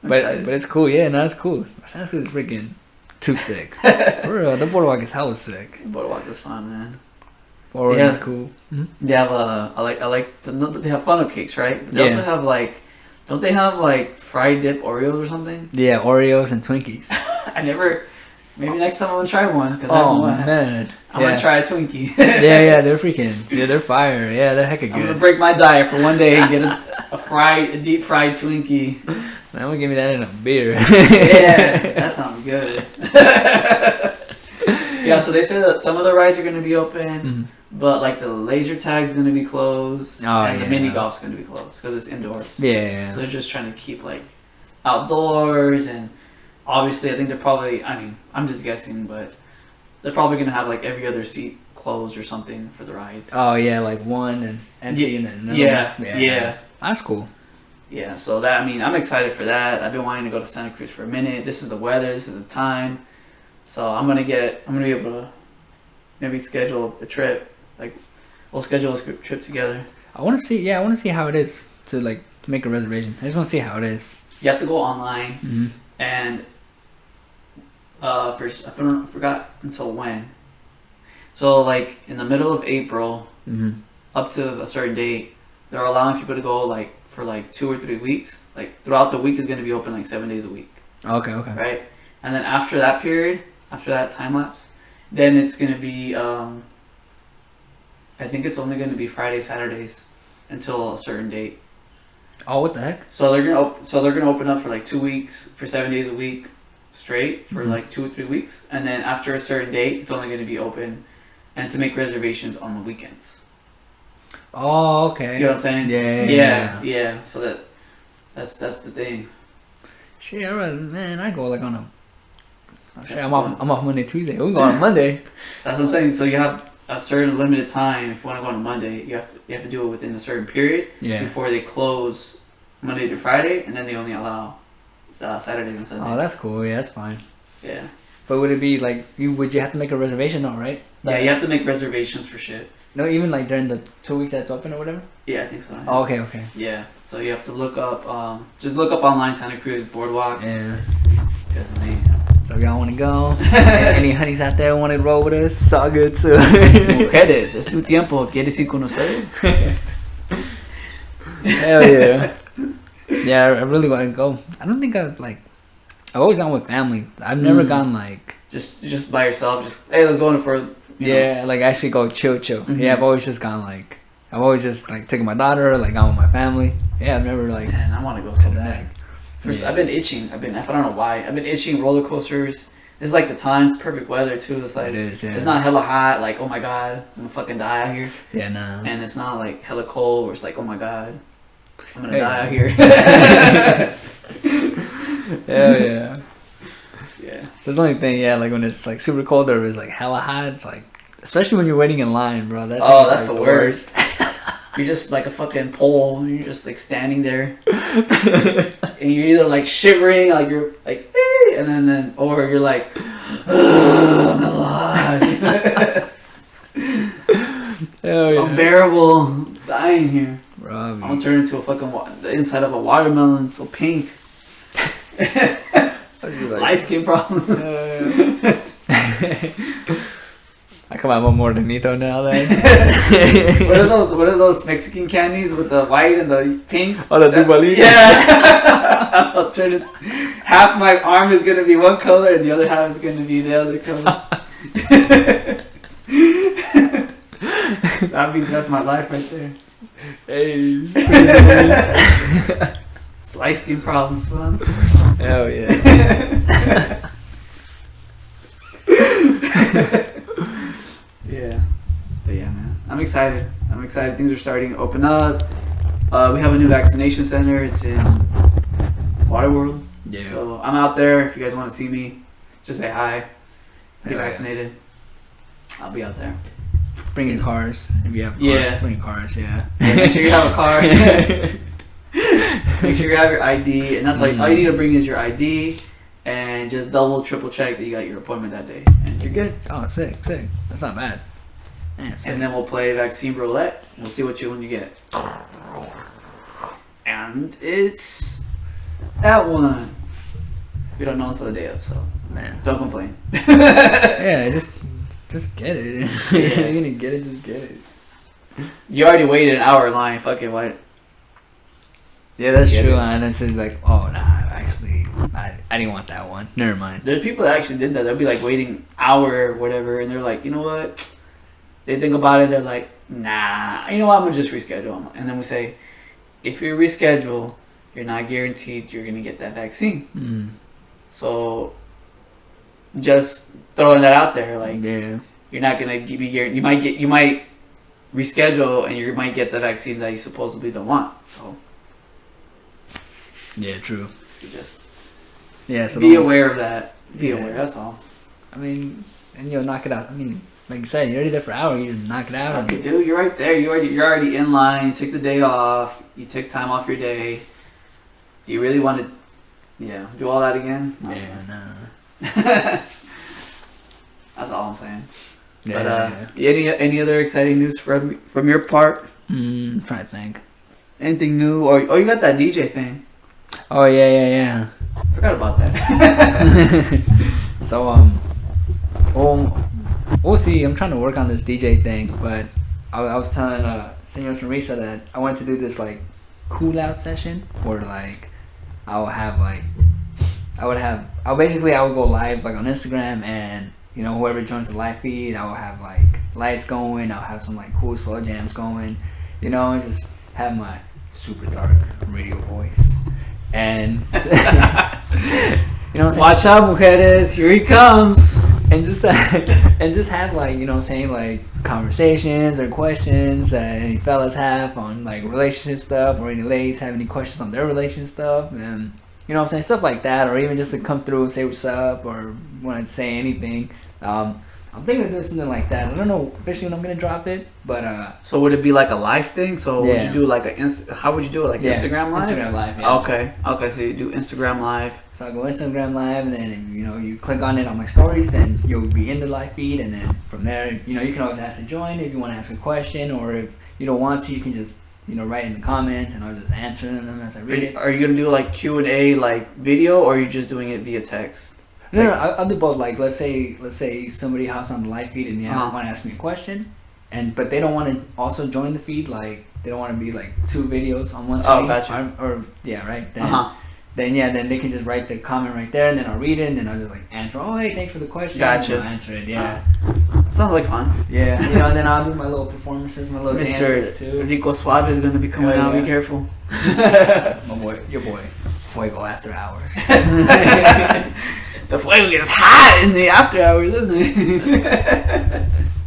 I'm excited. But it's cool. Yeah, no, it's cool. Santa Cruz is freaking too sick. For real, the BoardWalk is hella sick. BoardWalk is fun, man. BoardWalk is cool. Mm-hmm. They have they have funnel cakes, right? But they also have don't they have like fried dip Oreos or something? Yeah, Oreos and Twinkies. Maybe next time I'm gonna try one. Man. I'm gonna try a Twinkie. yeah, they're freaking, they're fire. Yeah, they're hecka good. I'm gonna break my diet for one day and get a deep fried Twinkie. Man, I'm gonna give me that in a beer. Yeah, that sounds good. Yeah, so they said that some of the rides are gonna be open, but like the laser tag's gonna be closed, and the mini golf's gonna be closed because it's indoors. Yeah. So they're just trying to keep like outdoors, and obviously I think they're probably, I mean, I'm just guessing, but they're probably gonna have like every other seat closed or something for the rides. Oh yeah, like one and empty and then another. Yeah. That's cool. Yeah, so that, I mean, I'm excited for that. I've been wanting to go to Santa Cruz for a minute. This is the weather. This is the time. So I'm gonna be able to maybe schedule a trip. Like, we'll schedule a trip together. I want to see how it is to like make a reservation. I just want to see how it is. You have to go online, and I forgot until when. So like in the middle of April, up to a certain date, they're allowing people to go like for like 2 or 3 weeks. Like throughout the week is going to be open like 7 days a week. Okay. Right, and then after that period, after that time lapse, then it's going to be I think it's only going to be Fridays, Saturdays until a certain date. Oh, what the heck? So they're gonna open up for like 2 weeks for 7 days a week straight for like 2 or 3 weeks, and then after a certain date, it's only going to be open, and to make reservations on the weekends. Oh, okay. See what I'm saying? Yeah. So that's the thing. Shit, man, I go like on a. I'm off Monday, Tuesday. We can go on Monday. That's what I'm saying. So you have a certain limited time. If you want to go on a Monday, you have to do it within a certain period before they close Monday to Friday, and then they only allow Saturdays and Sundays. Oh, that's cool. Yeah, that's fine. Yeah. But would it be like would you have to make a reservation? No, right? Yeah, you have to make reservations for shit. No, even like during the 2 weeks that's open or whatever. Yeah, I think so. Oh, okay. Yeah, so you have to look up. Just look up online Santa Cruz BoardWalk. Yeah. Because I mean. So y'all want to go? Any honeys out there want to roll with us? It's all good too. Mujeres, es tu tiempo. ¿Quieres ir con ustedes? Hell yeah. Yeah, I really want to go. I don't think I've always gone with family. I've never gone like just by yourself. Just hey, let's go in for like actually go chill. Yeah, I've always just gone like taking my daughter, like gone with my family. Yeah, I've never like. Man, I want to go so bad. First, I've been itching. I don't know why. I've been itching roller coasters. It's like the time. It's perfect weather too. It's like it is. Yeah. It's not hella hot. Like oh my god, I'm gonna fucking die out here. Yeah, nah. And it's not like hella cold where it's like oh my god, I'm gonna die out here. Hell yeah. Yeah. That's the only thing. Yeah, like when it's like super cold or it's like hella hot. It's like especially when you're waiting in line, bro. That's like the worst. You're just like a fucking pole. And you're just like standing there, and you're either like shivering, like you're like, and then or you're like, I'm alive. Hell yeah. Unbearable. I'm dying here. Bro, I'm gonna turn into a fucking the inside of a watermelon, so pink. Light skin problem. I come out more Morenito now then. What are those Mexican candies with the white and the pink? Oh, the Dubalina. Yeah. I'll turn it. Half my arm is gonna be one color and the other half is gonna be the other color. That's my life right there. Hey. Light skin problems, fun. Hell yeah. Yeah. But yeah, man. I'm excited. Things are starting to open up. We have a new vaccination center. It's in Waterworld. Yeah. So I'm out there. If you guys want to see me, just say hi. Get vaccinated. I'll be out there. Bring your cars if you have a car. Yeah. Bring your cars, yeah. Make sure you have a car. Make sure you have your ID, and that's like all you need to bring is your ID, and just double, triple check that you got your appointment that day, and you're good. Oh, sick. That's not bad. Yeah, sick. And then we'll play vaccine roulette. We'll see what one you get. And it's that one. We don't know until the day of, so Man. don't complain. Yeah, just get it. You're gonna get it, just get it. You already waited an hour in line. Fuck it, what? Yeah, that's Get true. it. And then it's like, oh, nah, actually, I didn't want that one. Never mind. There's people that actually did that. They'll be like waiting hour or whatever, and they're like, you know what? They think about it. They're like, nah, you know what? I'm gonna just reschedule. And then we say, if you reschedule, you're not guaranteed you're gonna get that vaccine. Mm. So just throwing that out there, like, Yeah. you're not gonna be guaranteed. You might reschedule, and you might get the vaccine that you supposedly don't want. So Yeah, true. you just Yeah, so be aware of that. Be Yeah. aware. That's all. I mean, and you'll knock it out. I mean, like you said, you're already there for an hour. You just knock it out. Okay, dude, you're right there. You're already in line. You took the day off. You took time off your day. Do you really want to, do all that again? No. Yeah, nah. That's all I'm saying. Yeah, But any other exciting news from your part? I'm trying to think. Anything new? Or you got that DJ thing? Oh yeah. Forgot about that. So we'll see. I'm trying to work on this DJ thing, but I was telling Senor Teresa that I wanted to do this like cool out session where like I would go live like on Instagram, and whoever joins the live feed, I will have like lights going. I'll have some like cool slow jams going, and just have my super dark radio voice. And what I'm saying? Watch out, mujeres! Here he comes. And just have like like conversations or questions that any fellas have on like relationship stuff, or any ladies have any questions on their relationship stuff, and stuff like that, or even just to come through and say what's up or want to say anything. I'm thinking of doing something like that. I don't know officially when I'm gonna drop it, but So would it be like a live thing? So would you do like how would you do it? Like Instagram live? Instagram live. Yeah. Okay. So you do Instagram live. So I go Instagram live, and then if, you click on it on my stories, then you'll be in the live feed, and then from there, you can always ask to join if you want to ask a question, or if you don't want to, you can just write in the comments, and I'll just answer them as I read it. Are you gonna do like Q&A like video, or are you just doing it via text? No, I'll do both. Like, let's say somebody hops on the live feed and they want to ask me a question, but they don't want to also join the feed. Like, they don't want to be like two videos on one side. Oh, gotcha. Right. Then they can just write the comment right there, and then I'll read it, and then I'll just like answer. Oh, hey, thanks for the question. Gotcha. And I'll answer it. Yeah. Sounds like fun. Yeah. And then I'll do my little performances, my little dances too. Rico Suave is gonna be coming out. Be careful. Your boy, Fuego after hours. The Fuego gets hot in the after hours, isn't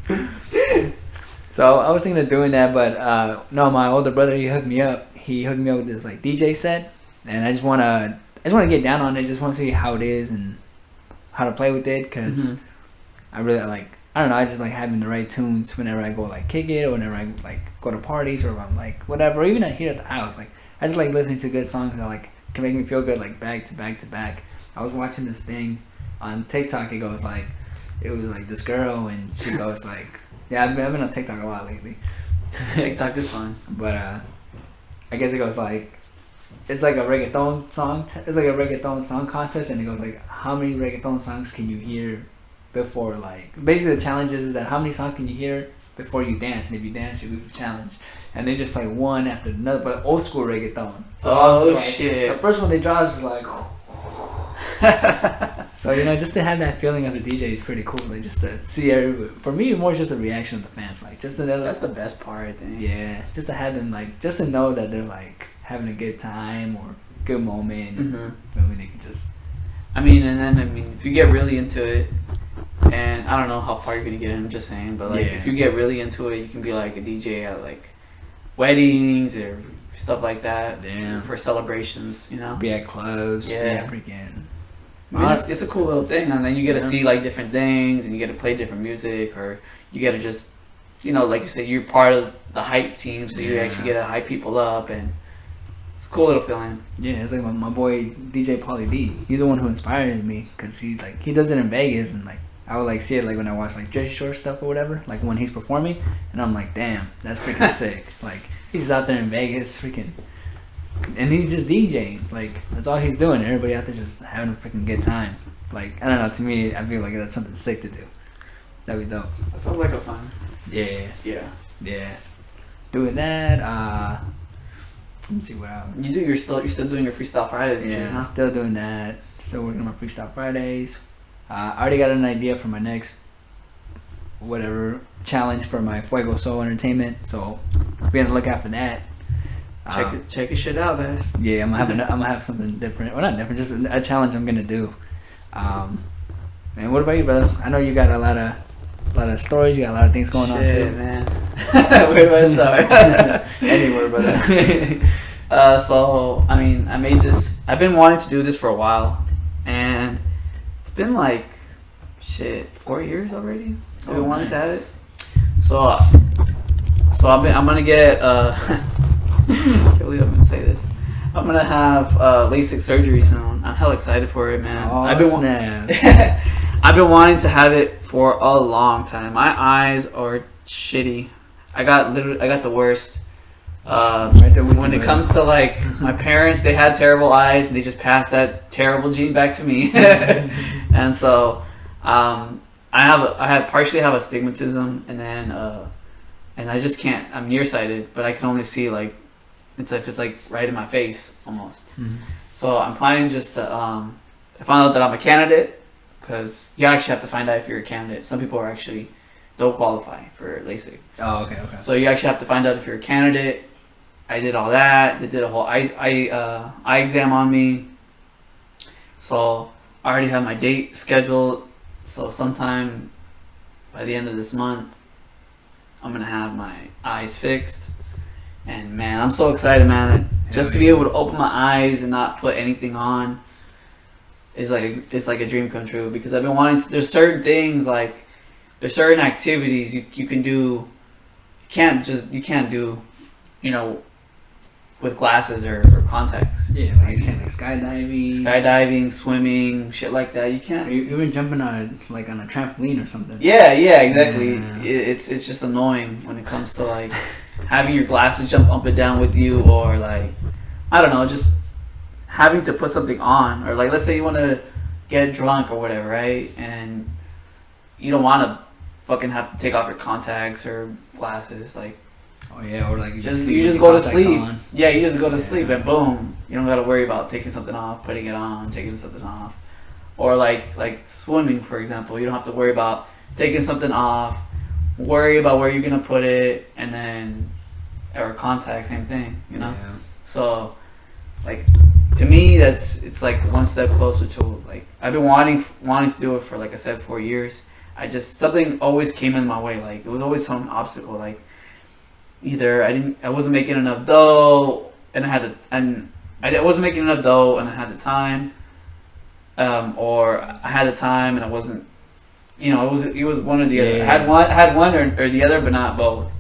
it? So I was thinking of doing that, but no, my older brother, he hooked me up. He hooked me up with this like DJ set, and I just wanna get down on it. Just want to see how it is and how to play with it, because I really I don't know. I just like having the right tunes whenever I go like kick it, or whenever I like go to parties, or if I'm like whatever. Or even here at the house, like I just like listening to good songs that like can make me feel good, like back to back to back. I was watching this thing on TikTok. It was like this girl, and she goes like, I've been on TikTok a lot lately. TikTok is fun. But I guess it goes like, it's like a reggaeton song. It's like a reggaeton song contest, and it goes like, how many reggaeton songs can you hear before like? Basically, the challenge is that how many songs can you hear before you dance, and if you dance, you lose the challenge. And they just play one after another, but old school reggaeton. So shit! The first one they draw is just like. So just to have that feeling as a DJ is pretty cool. Like just to see for me, more just the reaction of the fans. Like just another. That's the best part, I think. Yeah, just to have them just to know that they're like having a good time or good moment. Maybe they can just. And then if you get really into it, and I don't know how far you're gonna get in. I'm just saying, but if you get really into it, you can be like a DJ at like weddings or stuff like that. Damn. For celebrations, Be at clubs. Yeah. Be at freaking. It's a cool little thing, and then you get to see like different things, and you get to play different music, or you get to just, like you said, you're part of the hype team, so you actually get to hype people up, and It's a cool little feeling. Yeah, it's like my boy DJ Pauly D. He's the one who inspired me because he does it in Vegas, and like I would like see it like when I watch like Jersey Shore stuff or whatever, like when he's performing, and I'm like, damn, that's freaking sick. Like he's just out there in Vegas, freaking, and he's just DJing. Like that's all he's doing. Everybody out there just having a freaking good time. Like I don't know. To me, I feel like that's something sick to do. That'd be dope. That sounds like a fun. Yeah. Yeah. Yeah. Doing that. Let me see what else. You're still doing your Freestyle Fridays. And Yeah, shit, huh? still doing that. Still working on my Freestyle Fridays. I already got an idea for my next challenge for my Fuego Soul Entertainment. So be on the lookout for that. Check your shit out, guys. Yeah, I'm gonna have something different. Well, not different, just a challenge I'm gonna do. And what about you, brother? I know you got a lot of stories. You got a lot of things going on too. Man. Where do I start? Anywhere, brother. So I mean, I made this. I've been wanting to do this for a while, and it's been like 4 years already. I've been wanting to have it. So I'm gonna get. I can't believe I'm gonna say this. I'm gonna have LASIK surgery soon. I'm hell excited for it, man. Oh, snap. I've been wanting to have it for a long time. My eyes are shitty. I got the worst. Right there with when you, it comes to like my parents, they had terrible eyes and they just passed that terrible gene back to me. And so I partially have astigmatism, and then and I just can't. I'm nearsighted, but I can only see like it's like right in my face almost. Mm-hmm. So I'm planning just to I found out that I'm a candidate, because you actually have to find out if you're a candidate. Some people don't qualify for LASIK. Oh, okay. So you actually have to find out if you're a candidate. I did all that. They did a whole eye exam on me. So I already have my date scheduled. So sometime by the end of this month, I'm gonna have my eyes fixed. And man, I'm so excited, man. Just to be able to open my eyes and not put anything on is like a dream come true, because I've been wanting to. There's certain things, like there's certain activities you can do. You can't do, with glasses or contacts. Yeah, like you're saying, like skydiving, swimming, shit like that. You can't. Even jumping on a trampoline or something. Yeah, exactly. Yeah. It's just annoying when it comes to like having your glasses jump up and down with you, or like I don't know, just having to put something on, or like let's say you want to get drunk or whatever, right? And you don't want to fucking have to take off your contacts or glasses, like. Oh yeah, or like you just just go to sleep. On. Yeah, you just go to sleep and boom, you don't got to worry about taking something off, putting it on, taking something off. Or like swimming, for example, you don't have to worry about taking something off, worry about where you're gonna put it, and then or contact, same thing, Yeah. So like to me, it's like one step closer to like I've been wanting to do it for, like I said, 4 years. Something always came in my way, like it was always some obstacle, like either I wasn't making enough dough and I wasn't making enough dough and I had the time, or I had the time and I wasn't, it was one or the other. I had one or the other, but not both.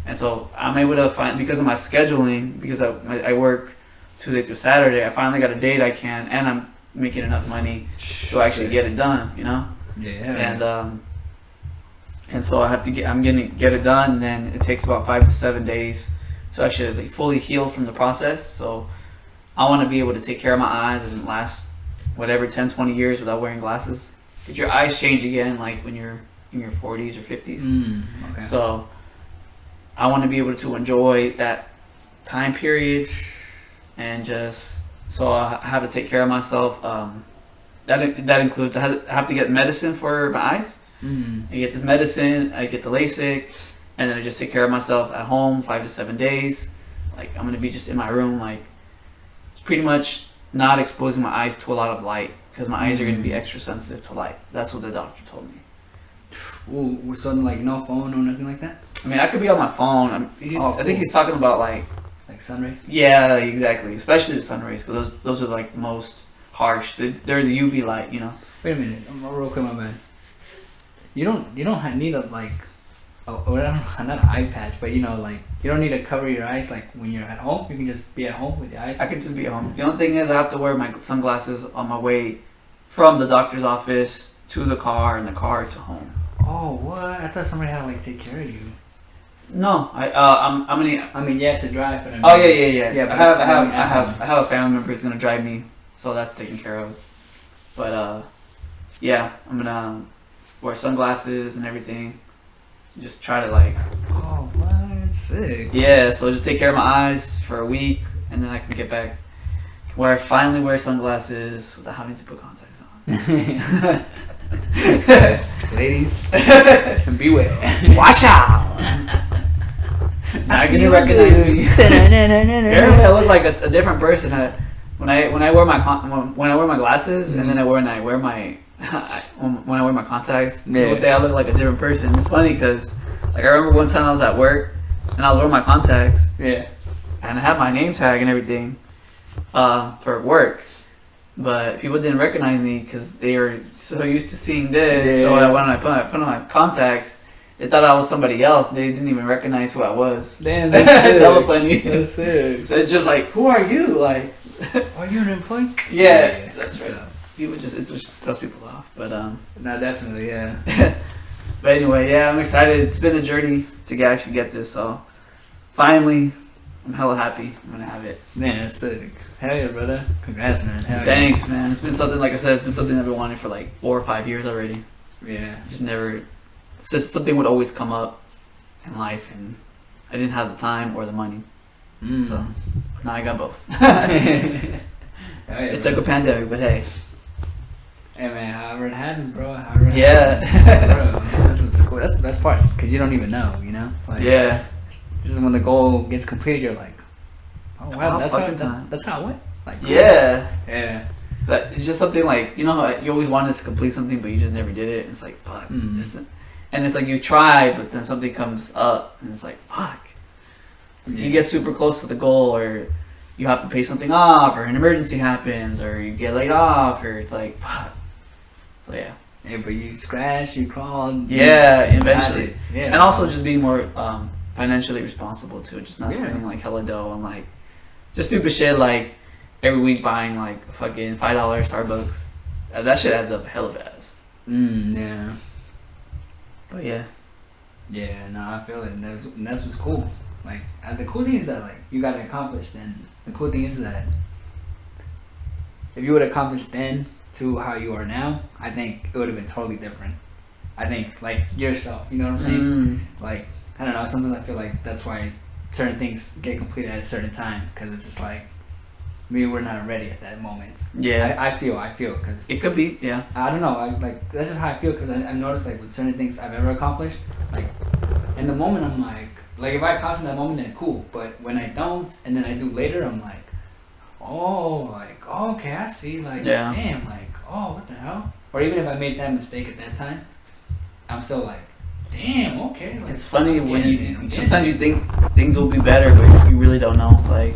And so I'm able to find, because of my scheduling, because I work Tuesday through Saturday, I finally got a date I can, and I'm making enough money to actually get it done, Yeah. And so I'm gonna get it done, and then it takes about 5 to 7 days to actually like fully heal from the process. So I want to be able to take care of my eyes and last whatever 10, 20 years without wearing glasses. Because your eyes change again, like when you're in your 40s or 50s. Okay. So I want to be able to enjoy that time period, and so I have to take care of myself. That includes I have to get medicine for my eyes. I get this medicine, I get the LASIK, and then I just take care of myself at home 5 to 7 days. Like I'm gonna be just in my room, like it's pretty much not exposing my eyes to a lot of light, because my eyes are gonna be extra sensitive to light. That's what the doctor told me. Ooh, so like no phone or nothing like that? I mean, I could be on my phone. I think he's talking about like sun rays. Yeah, exactly. Especially the sun rays, because those are like the most harsh. They're the UV light, Wait a minute, real quick, my bad. You don't need a like not an eye patch, but you know, like you don't need to cover your eyes. Like when you're at home, you can just be at home with your eyes. I could just be at home. The only thing is I have to wear my sunglasses on my way from the doctor's office to the car and the car to home. Oh, what? I thought somebody had to like take care of you. No, I'm gonna. I mean, you have to drive, but I mean, Oh yeah. Yeah, I have a family member who's gonna drive me, so that's taken care of. But yeah, I'm gonna wear sunglasses and everything. Just try to like. Oh, what? Sick. Yeah, so just take care of my eyes for a week, and then I can get back where I finally wear sunglasses without having to put contacts on. Ladies, beware. Watch out! Now you're gonna recognize me. Apparently, I look like a different person. When I wear my glasses, and then when I wear my contacts, people say I look like a different person. It's funny because like I remember one time I was at work and I was wearing my contacts. Yeah. And I had my name tag and everything for work, but people didn't recognize me because they were so used to seeing this. Yeah. So when I put on my contacts, they thought I was somebody else. They didn't even recognize who I was. Damn, that's telephone me. That's it. So it's just like, who are you? Like, are you an employee? Yeah, that's right. So. It just throws people off. But no, definitely, yeah. But anyway, yeah, I'm excited. It's been a journey to actually get this. So finally, I'm hella happy. I'm gonna have it. Man, that's sick. Hell yeah, brother. Congrats, man. Hell Thanks, man. It's been something, like I said, it's been something I've been wanting for like 4 or 5 years already. Yeah. Just never. It's just something would always come up in life, and I didn't have the time or the money. So now I got both. It took a pandemic, but hey. Hey man, however it happens, bro. However it happens, bro. That's what's cool. That's the best part, because you don't even know, you know. Like, yeah. Just when the goal gets completed, you're like, oh wow, that's how it went. Like, cool. Yeah. But it's just something like, you know how you always wanted to complete something, but you just never did it. It's like, fuck. And it's like you try, but then something comes up, and it's like, fuck. You get super close to the goal, or you have to pay something off, or an emergency happens, or you get laid off, or it's like, fuck. So yeah. Yeah, but you scratched, you crawled. Yeah, eventually. Yeah. And also just being more financially responsible too, just not spending like hella dough on like just stupid shit like every week buying like a fucking $5 Starbucks. That shit adds up hella fast. Yeah. But yeah. Yeah, no, I feel it. And that's what's cool. Like, the cool thing is that, like, you got it accomplished. And the cool thing is that if you would have accomplished then to how you are now, I think it would have been totally different. I think, like, yourself, you know what I'm saying? Like, I don't know, sometimes I feel like that's why certain things get completed at a certain time. Because it's just like, maybe we're not ready at that moment. Yeah. I feel, because... It could be, yeah. I don't know, that's just how I feel, because I've noticed, like, with certain things I've ever accomplished, like, in the moment I'm like, if I accomplish in that moment, then cool, but when I don't, and then I do later, I'm like, okay, I see, like, damn, like, oh, what the hell? Or even if I made that mistake at that time, I'm still like, damn, okay. Like, it's funny when sometimes you think things will be better, but you really don't know, like,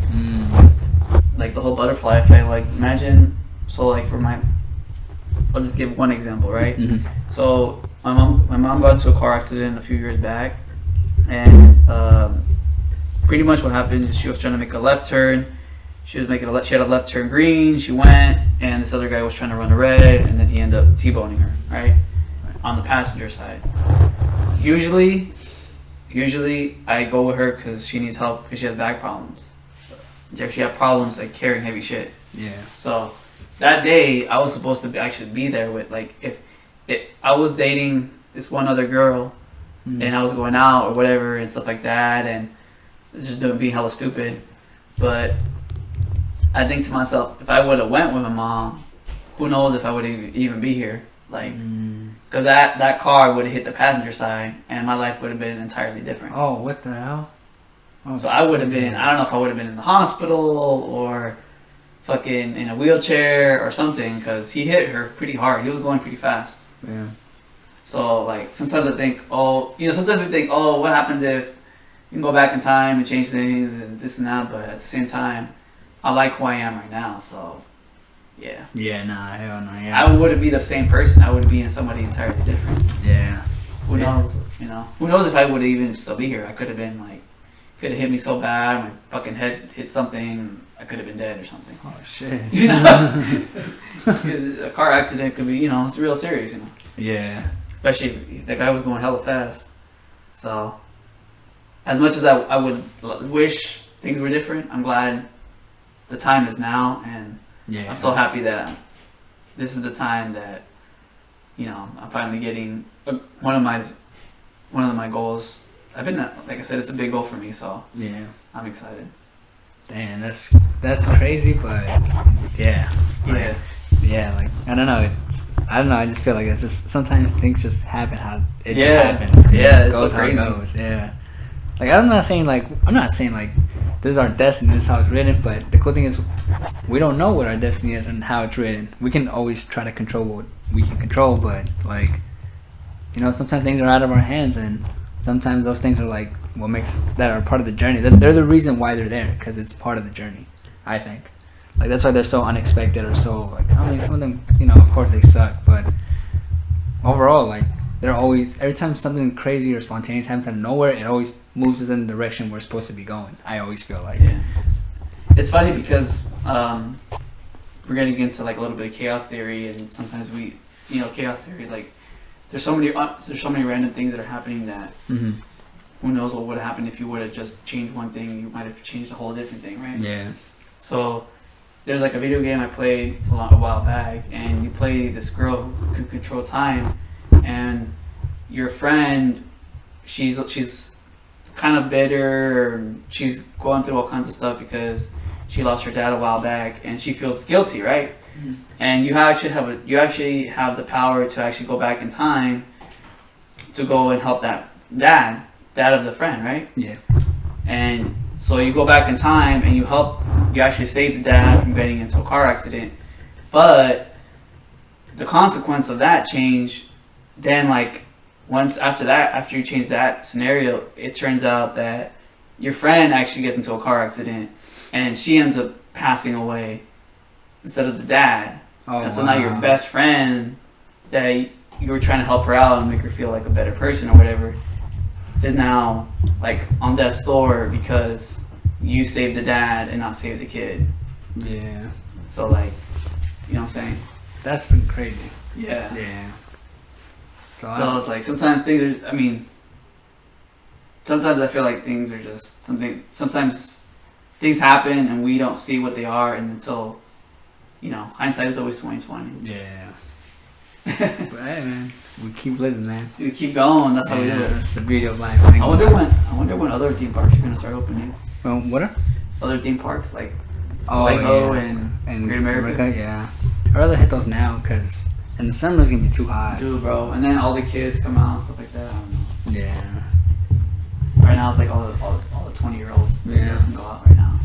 like the whole butterfly effect. Like, imagine, so like I'll just give one example, right? So my mom got into a car accident a few years back, and pretty much what happened is she was trying to make a left turn. She had a left turn green. She went, and this other guy was trying to run a red, and then he ended up T-boning her, right, on the passenger side. Usually I go with her because she needs help because she has back problems. She had problems like carrying heavy shit. Yeah. So that day I was supposed to actually be there with, like, I was dating this one other girl, and I was going out or whatever and stuff like that, and just being hella stupid. But I think to myself, if I would have went with my mom, who knows if I would even be here? Like, because that car would have hit the passenger side, and my life would have been entirely different. Oh, what the hell? Oh, so I would have been, I don't know if I would have been in the hospital or fucking in a wheelchair or something, because he hit her pretty hard. He was going pretty fast. Yeah. So, like, sometimes I think, sometimes we think, what happens if you can go back in time and change things and this and that, but at the same time, I like who I am right now, so, yeah. Yeah, nah, hell no, yeah. I wouldn't be the same person. I would be in somebody entirely different. Yeah. Who knows? You know, who knows if I would even still be here? I could have been like, could have hit me so bad, my fucking head hit something, I could have been dead or something. Oh shit. You know, because a car accident could be, you know, it's real serious. You know. Yeah. Especially if the guy was going hella fast. So, as much as I would wish things were different, I'm glad the time is now, and Yeah. I'm so happy that this is the time that, you know, I'm finally getting one of my goals. I've been, like I said, it's a big goal for me, so Yeah. I'm excited. Damn, that's crazy, but yeah. Like, yeah, like I don't know. I don't know. I just feel like it's just sometimes things just happen how it just happens. Yeah, it it's goes so how crazy. it goes. Yeah. Like I'm not saying like this is our destiny, this is how it's written. But the cool thing is, we don't know what our destiny is and how it's written. We can always try to control what we can control, but like, you know, sometimes things are out of our hands, and sometimes those things are like what makes that are part of the journey. They're the reason why they're there, because it's part of the journey. I think. Like that's why they're so unexpected or so like I mean some of them, you know, of course they suck, but overall like they're always, every time something crazy or spontaneous happens out of nowhere, it always moves us in the direction we're supposed to be going. I always feel like. Yeah. It's funny because we're getting into like a little bit of chaos theory, and sometimes we, you know, chaos theory is like there's so many random things that are happening that who knows what would happen if you would have just changed one thing. You might have changed a whole different thing, right? Yeah. So there's like a video game I played a while back, and you play this girl who can control time, and your friend, she's kind of bitter, she's going through all kinds of stuff because she lost her dad a while back, and she feels guilty, right? Mm-hmm. And you actually have the power to actually go back in time to go and help that dad of the friend, right? Yeah. And so you go back in time and you actually save the dad from getting into a car accident. But the consequence of that change, then like after you change that scenario, it turns out that your friend actually gets into a car accident and she ends up passing away instead of the dad. Oh, and so now your best friend that you were trying to help her out and make her feel like a better person or whatever is now like on death's door because you saved the dad and not saved the kid. Yeah. So like, you know what I'm saying? That's been crazy. Yeah. Yeah. So it's like sometimes things are, I mean, sometimes I feel like things are just sometimes things happen and we don't see what they are, and until, you know, hindsight is always 20/20. Yeah. But hey man, we keep living, man. We keep going, that's how we do it. That's the beauty of life. I wonder when other theme parks are gonna start opening. Well, what are? Other theme parks like Lego and Great America. Yeah. I'd rather hit those now, because in the summer it's gonna be too hot. Dude, bro, and then all the kids come out and stuff like that. I don't know. Yeah. Right now it's like all the 20-year-olds. Yeah. Can go out right now.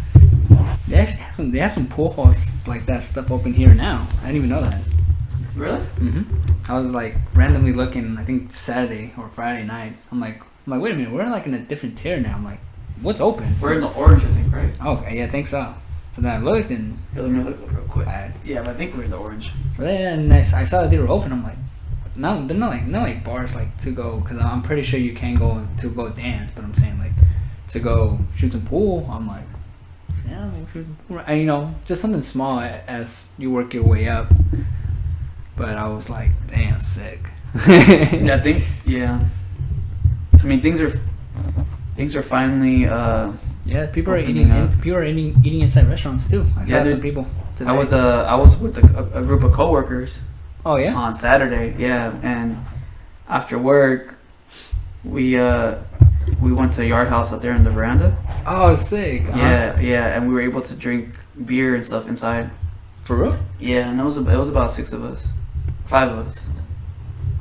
They actually have some pool halls like that stuff open here now. I didn't even know that. Really? I was like randomly looking, I think Saturday or Friday night. I'm like, wait a minute, we're like in a different tier now. I'm like, what's open? We're in the orange, I think, right? Okay, yeah, I think so. So then I looked and Let me look real quick. I, Yeah, but I think we're in the orange. so then I saw that they were open. I'm like, no, they're not like bars like to go, because I'm pretty sure you can go to go dance, but I'm saying like to go shoot some pool. I'm like, yeah, we'll shoot some pool. And, you know, just something small as you work your way up. But I was like, damn, sick. Yeah, I think, yeah. I mean, things are finally. Yeah, people are opening up. eating inside restaurants too. I saw some people today. I was with a group of coworkers. Oh yeah. On Saturday, yeah, and after work, we went to a yard house out there in the veranda. Oh, sick. Yeah, and we were able to drink beer and stuff inside. For real? Yeah, and it was about 5 of us.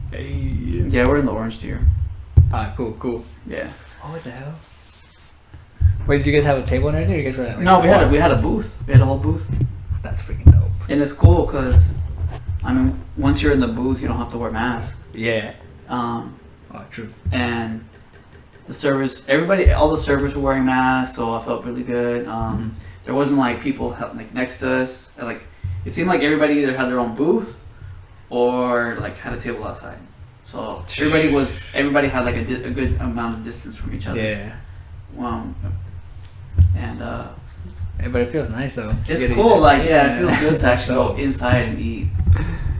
Hey. Yeah, we're in the orange tier. Ah, cool. Yeah. Oh, what the hell? Wait, did you guys have a table and everything? Or you guys were at, like, No, we had a booth. We had a whole booth. That's freaking dope. And it's cool because, I mean, once you're in the booth, you don't have to wear masks. Yeah. Oh, true. And all the servers were wearing masks, so I felt really good. There wasn't like people like next to us. Like, it seemed like everybody either had their own booth or like had a table outside. So everybody had like a good amount of distance from each other. Yeah. And But it feels nice though. it's cool. Like it feels good to actually go inside and eat.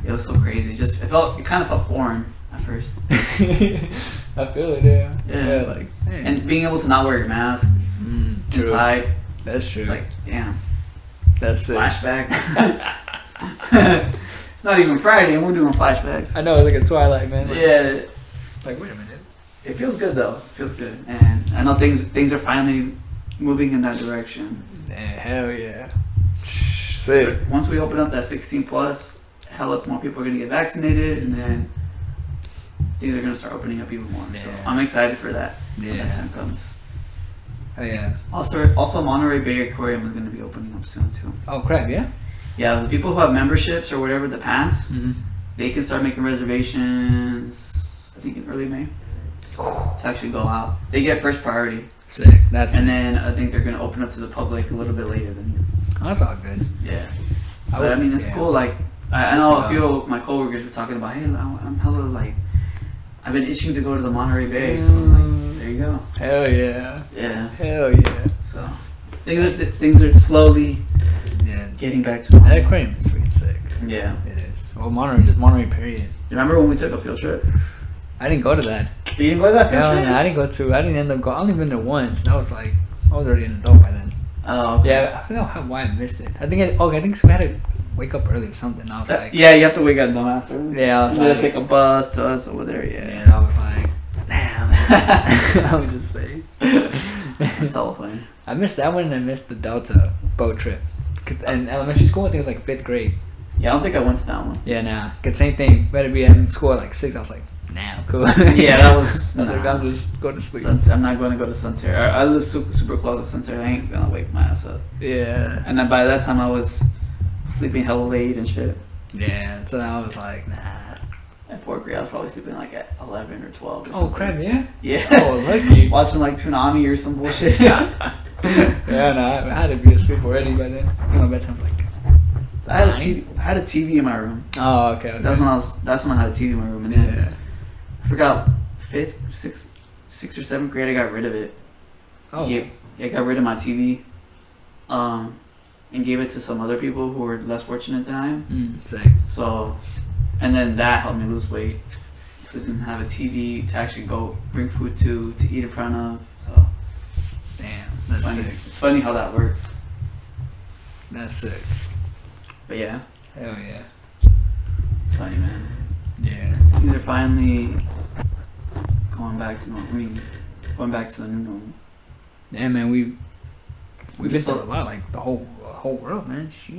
It was so crazy. It kind of felt foreign at first. I feel it. Yeah. Like, man. And being able to not wear your mask inside. That's true. It's like, damn. That's it. Flashback. It's not even Friday and we're doing flashbacks. I know, it's like a Twilight, man. Like, yeah. Like, wait a minute. It feels good though. It feels good. And I know things are finally moving in that direction. Hell yeah. Sick. So once we open up that 16 plus, hella more people are going to get vaccinated, and then things are going to start opening up even more. Yeah. So I'm excited for that when that Yeah. time comes. Oh yeah. Also Monterey Bay Aquarium is going to be opening up soon too. Oh crap, yeah? Yeah, the people who have memberships or whatever, the pass, Mm-hmm. they can start making reservations, I think in early May, to actually go out. They get first priority. Sick. That's And then I think they're going to open up to the public a little bit later than you. Oh, that's all good. Yeah. But I mean, it's cool. Like, I know a few of my coworkers were talking about, hey, I'm hella, like, I've been itching to go to the Monterey Bay. So I'm like, there you go. Hell yeah. Yeah. Hell yeah. So things are slowly getting back to normal. That aquarium is pretty sick. Yeah. It is. Well, Monterey, period. You remember when we took a field trip? I didn't go to that. You didn't go to that field trip? I didn't end up going. I only been there once. That was like, I was already an adult by then. Oh, okay. Yeah, I forgot why I missed it. I think we had to wake up early or something. I was like, yeah, you have to wake up dumbass. Right? Yeah, I was you had like, to take a bus to us over there. Yeah. And I was like, damn. I would just stay. It's all funny. I missed that one and I missed the Delta boat trip. And elementary school, I think it was like 5th grade. Yeah, I don't think I went to that one. Yeah, nah. Cause same thing. Better be in school at like 6. I was like, nah, cool. Yeah, that was. I was like, I'm just going to sleep. I'm not going to go to Sunterra. I live super close to Sunterra. I ain't gonna wake my ass up. Yeah. And then by that time, I was sleeping hella late and shit. Yeah. So I was like, nah. At 4th grade, I was probably sleeping like at 11 or 12 or Oh something. crap! Yeah. Yeah. Oh, lucky. Watching like Toonami or some bullshit. Yeah, no, I had to be asleep already by then. I think my bedtime was like. I had a TV in my room. Oh, okay. That's when I had a TV in my room, and then I forgot 5th, 6th or 7th grade. I got rid of it. Oh. Yeah, I got rid of my TV. And gave it to some other people who were less fortunate than I am. Sick. So, and then that helped me lose weight. So I didn't have a TV to actually go bring food to eat in front of. So, Damn, that's funny. sick. It's funny how that works. That's sick. But yeah, Hell yeah. it's funny, man. Yeah. Things are finally going back to normal. I mean, going back to the new normal. Yeah, man, we've been through a lot, like the whole world, man. Shit.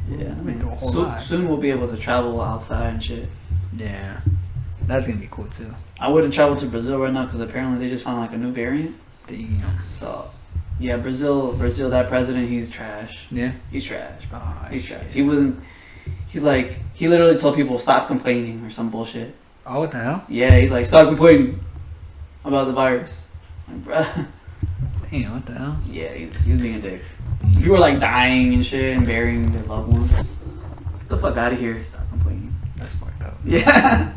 Yeah, We've been through a whole lot. soon we'll be able to travel outside and shit. Yeah, that's gonna be cool too. I wouldn't travel to Brazil right now because apparently they just found like a new variant. Damn. So, yeah, Brazil, that president, he's trash. Yeah. He's trash, bro. Oh, He's shit. trash. He literally told people stop complaining or some bullshit. Oh, what the hell? Yeah, he's like, stop complaining about the virus. Like, bruh. Damn, what the hell? Yeah, he's being a dick. People are like dying and shit and burying their loved ones. Get the fuck out of here. Stop complaining. That's fucked up. Yeah.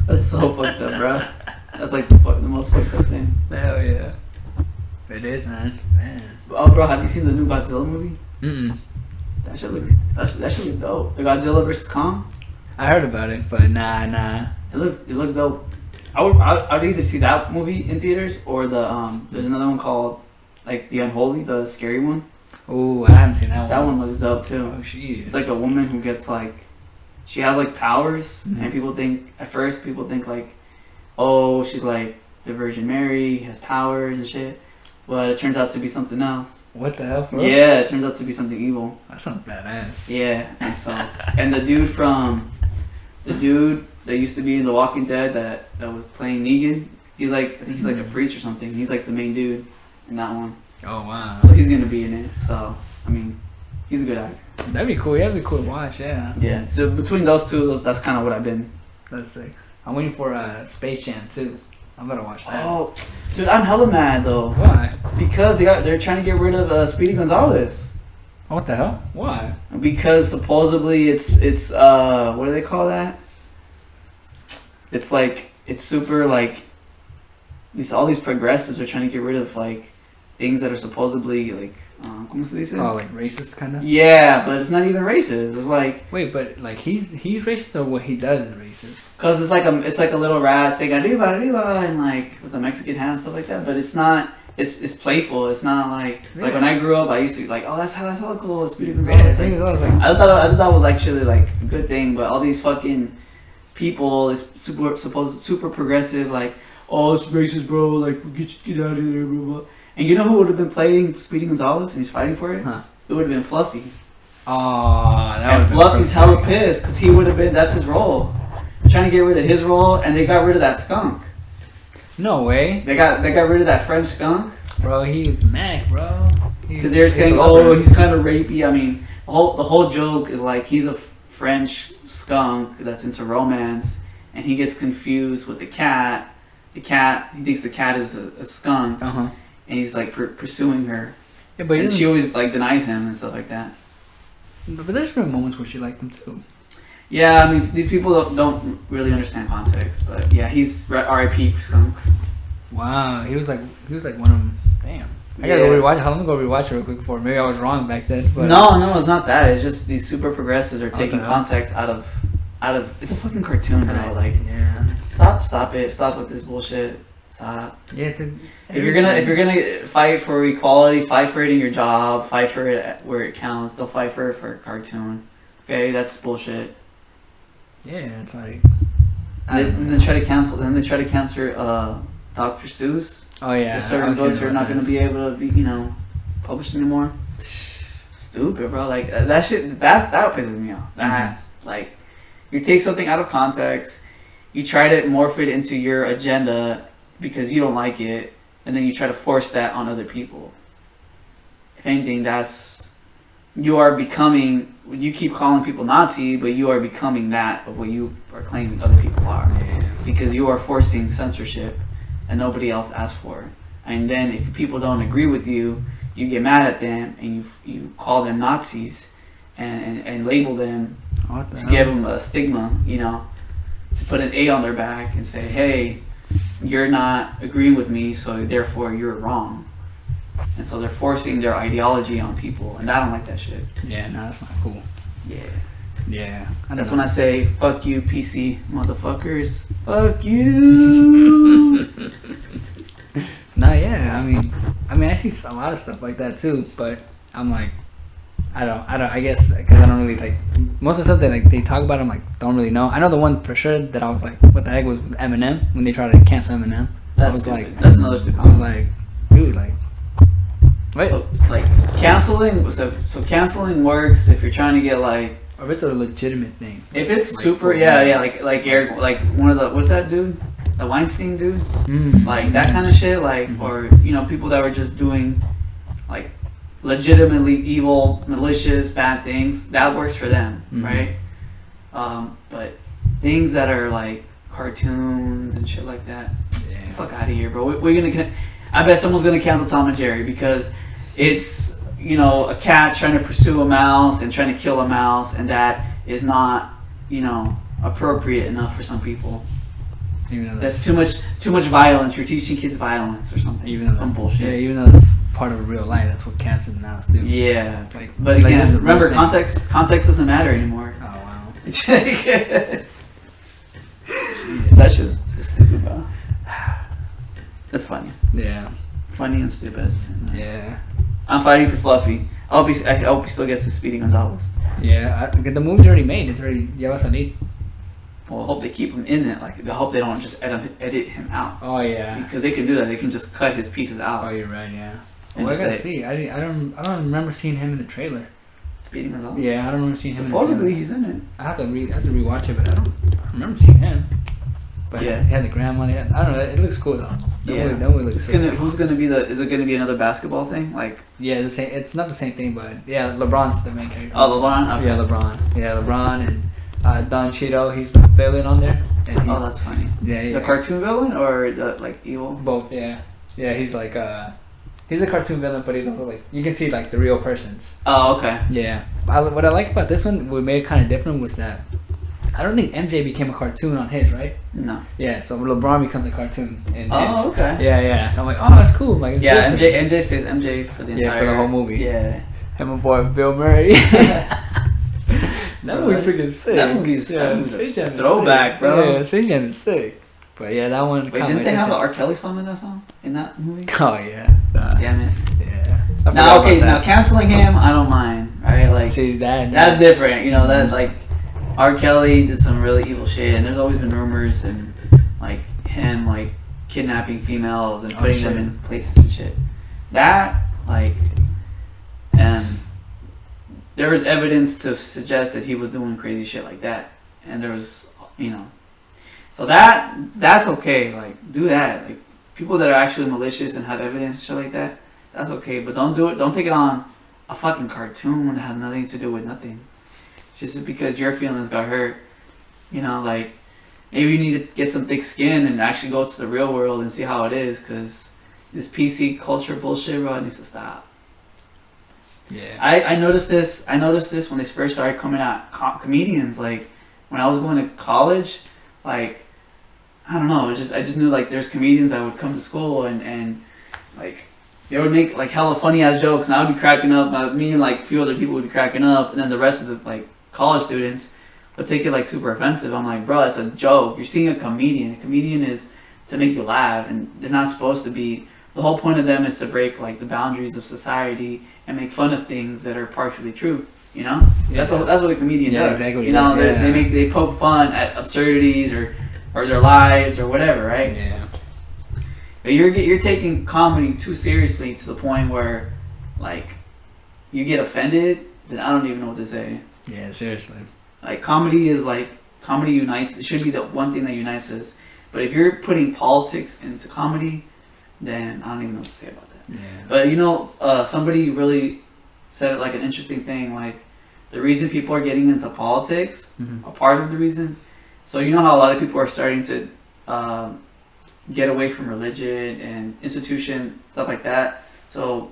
That's so fucked up, bro. That's like the most fucked up thing. Hell yeah. It is, man. Oh, bro, have you seen the new Godzilla movie? Mm-mm. That shit looks dope. The Godzilla vs. Kong. I heard about it, but nah. It looks dope. I'd either see that movie in theaters or there's another one called like the Unholy, the scary one. Oh, I haven't seen that one. That one looks dope too. Oh shit. It's like a woman who gets like, she has like powers, Mhm. and people think like, oh, she's like the Virgin Mary, has powers and shit, but it turns out to be something else. What the hell, bro? Yeah, it turns out to be something evil. That sounds badass. Yeah, and the dude that used to be in The Walking Dead that was playing Negan, I think he's like a priest or something. He's like the main dude in that one. Oh wow. So he's gonna be in it. So I mean, he's a good actor. That'd be cool. That'd be cool to watch. Yeah. Yeah. So between those two, that's kind of what I've been. That's sick. I'm waiting for Space Jam too. I'm gonna watch that. Oh, dude, I'm hella mad though. Why? Because they're trying to get rid of Speedy Gonzalez. What the hell? Why? Because supposedly it's what do they call that? it's like it's super like all these progressives are trying to get rid of like things that are supposedly like ¿cómo se dice? Oh, like racist kind of. Yeah, but it's not even racist. It's like wait, but like he's racist or what he does is racist? Cause it's like a little rat saying arriba arriba and like with the Mexican hat and stuff like that. But it's not. It's playful. It's not like when I grew up, I used to be like, oh, that's how cool. It's beautiful. Yeah, I thought that was actually like a good thing. But all these fucking people, this super progressive, like, oh, it's racist, bro. Like, get out of there, bro. And you know who would have been playing Speedy Gonzalez and he's fighting for it? Huh. It would have been Fluffy. Oh, that and Fluffy's hella pissed because he would have been. That's his role. They're trying to get rid of his role, and they got rid of that skunk. No way. They got rid of that French skunk. Bro, he's Mac, bro. Because they're saying, oh, he's kind of rapey. I mean, the whole joke is like he's a French skunk that's into romance, and he gets confused with the cat. He thinks the cat is a skunk, and he's like pursuing her. Yeah, but she always like denies him and stuff like that. But there's been moments where she liked him too. Yeah, I mean, these people don't really understand context, but yeah, he's R.I.P. skunk. Wow, he was like one of them. Damn. I gotta go rewatch it. Let me go rewatch it real quick before. Maybe I was wrong back then. But no, it's not that. It's just these super progressives are taking context out of. It's a fucking cartoon, bro. Like, stop it. Stop with this bullshit. Stop. Yeah, if you're gonna fight for equality, fight for it in your job. Fight for it where it counts. Don't fight for it for a cartoon. Okay, that's bullshit. Yeah, it's like. And they try to cancel. Then they try to cancel Dr. Seuss. Oh yeah. There's certain books are not going to be able to be, published anymore. Stupid, bro. Like that shit. That pisses me off. Like, you take something out of context, you try to morph it into your agenda because you don't like it, and then you try to force that on other people. If anything, you are becoming. You keep calling people Nazi, but you are becoming that of what you are claiming other people are, because you are forcing censorship, and nobody else asked for it. And then if people don't agree with you, you get mad at them and you call them Nazis, and label them to give them a stigma, to put an A on their back and say, hey, you're not agreeing with me, so therefore you're wrong. And so they're forcing their ideology on people, and I don't like that shit. Yeah, no, that's not cool. Yeah. That's when I say, fuck you, PC motherfuckers. Fuck you. I mean, I see a lot of stuff like that too, but I'm like, I guess, because I don't really like, most of the stuff that they talk about, I'm like, don't really know. I know the one for sure that I was like, what the heck, was with Eminem, when they tried to cancel Eminem. That's stupid. That's another stupid. I was like, dude, like, wait. So, like, canceling, so canceling works if you're trying to get, like, or if it's a legitimate thing. If it's like, super, like Eric, like one of the, what's that dude? The Weinstein dude? Like, that kind of shit, like, or, people that were just doing, like, legitimately evil, malicious, bad things, that works for them, right? But things that are, like, cartoons and shit like that, fuck out of here, bro. We're gonna, I bet someone's gonna cancel Tom and Jerry because it's, a cat trying to pursue a mouse and trying to kill a mouse, and that is not, appropriate enough for some people. Even though that's too much violence. You're teaching kids violence or something. Even though some bullshit. Yeah, even though that's part of real life. That's what cats and mouse do. Yeah, but again, remember, context doesn't matter anymore. Oh wow. That's just stupid, bro. That's funny. Yeah. Funny and stupid. Yeah. I'm fighting for Fluffy. I hope he still gets the Speedy Gonzalez. Yeah, the movie's already made. It's already Ya va a salir. Well, I hope they keep him in it. Like, I hope they don't just edit him out. Oh yeah. Because they can do that. They can just cut his pieces out. Oh, you're right. Yeah. Well, I gotta see. I don't remember seeing him in the trailer. Speedy Gonzalez. Yeah, I don't remember seeing him. Supposedly he's in it. I have to rewatch it, but I don't remember seeing him. But yeah, he had the grandma. I don't know. It looks cool though. That movie looks. Who's gonna be the? Is it gonna be another basketball thing? Like. Yeah, it's not the same thing, but yeah, LeBron's the main character. Oh, LeBron. Okay. Yeah, LeBron and Don Cheeto. He's the villain on there. Oh, that's funny. Yeah. The cartoon villain or the like evil? Both. Yeah. Yeah, he's like he's a cartoon villain, but he's also like, you can see like the real persons. Oh, okay. Yeah. What I like about this one, what made it kind of different was that I don't think MJ became a cartoon on his, right? No. Yeah, so LeBron becomes a cartoon in his. Oh, okay. Yeah. So I'm like, oh, that's cool. Like, it's Yeah, different. MJ stays MJ for the entire. For the whole movie. Yeah. And my boy Bill Murray. That movie's freaking sick. That movie's Space Jam is throwback, sick. bro. Yeah, Space Jam is sick. But yeah, that one. Wait, didn't they have an R. Kelly song in that song? In that movie? Oh yeah. Damn it. Yeah. Now, okay, now canceling him, I don't mind. Right? Like, see that's different. You know that like R. Kelly did some really evil shit, and there's always been rumors and like him like kidnapping females and putting them in places and shit. That like, and there was evidence to suggest that he was doing crazy shit like that, and there was, you know, so that's okay. Like, do that. Like, people that are actually malicious and have evidence and shit like that, that's okay. But don't do it. Don't take it on a fucking cartoon that has nothing to do with nothing. Just because your feelings got hurt, you know, like maybe you need to get some thick skin and actually go to the real world and see how it is. Cause this PC culture bullshit, bro, it needs to stop. Yeah. I noticed this. I noticed this when they first started coming out. Comedians, like when I was going to college, like I don't know. I just knew like there's comedians that would come to school and like they would make like hella funny ass jokes, and I would be cracking up. Me and like a few other people would be cracking up, and then the rest of the like college students would take it like super offensive. I'm like, bro, it's a joke. You're seeing a comedian. A comedian is to make you laugh, and they're not supposed to be. The whole point of them is to break like the boundaries of society and make fun of things that are partially true. You know, that's what a comedian does. Exactly. You know, they poke fun at absurdities or their lives or whatever, right? Yeah. But you're taking comedy too seriously to the point where, like, you get offended. Then I don't even know what to say. Yeah, seriously. Like comedy unites. It should be the one thing that unites us. But if you're putting politics into comedy, then I don't even know what to say about that. Yeah. But you know, somebody really said it like an interesting thing. Like the reason people are getting into politics, a part of the reason. So you know how a lot of people are starting to get away from religion and institution, stuff like that. So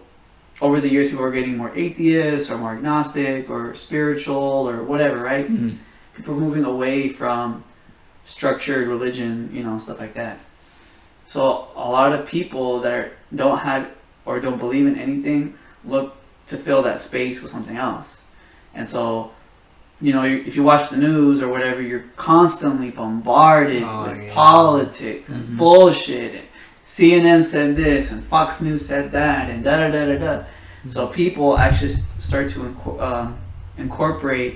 over the years, people are getting more atheist or more agnostic or spiritual or whatever, right? Mm-hmm. People are moving away from structured religion, you know, stuff like that. So a lot of people that don't have or don't believe in anything look to fill that space with something else. And so, you know, if you watch the news or whatever, you're constantly bombarded with politics and bullshit. And CNN said this and Fox News said that and da-da-da-da-da. So people actually start to incorporate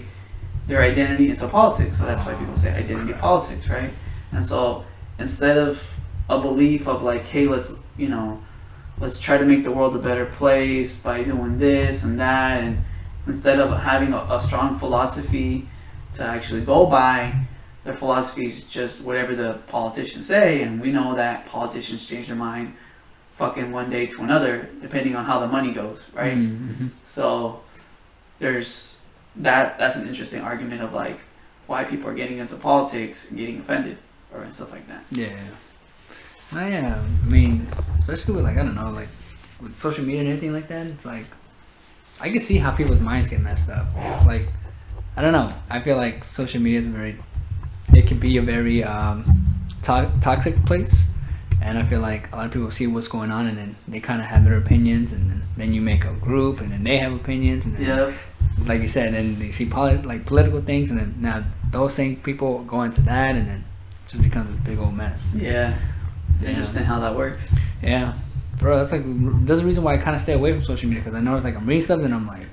their identity into politics. So that's why people say identity politics, right? And so instead of a belief of like, hey, let's try to make the world a better place by doing this and that, and instead of having a strong philosophy to actually go by, their philosophy is just whatever the politicians say, and we know that politicians change their mind fucking one day to another, depending on how the money goes, right? Mm-hmm. So there's that's an interesting argument of like why people are getting into politics and getting offended or stuff like that. Yeah. I mean, especially with like, I don't know, like with social media and anything like that, it's like I can see how people's minds get messed up. Like, I don't know. I feel like social media is it can be a very toxic place. And I feel like a lot of people see what's going on and then they kind of have their opinions, and then you make a group and then they have opinions, and then, like you said, then they see political things, and then now those same people go into that, and then it just becomes a big old mess. Yeah. It's interesting how that works. Yeah. Bro, that's the reason why I kind of stay away from social media, because I know it's like I'm reading something and I'm like,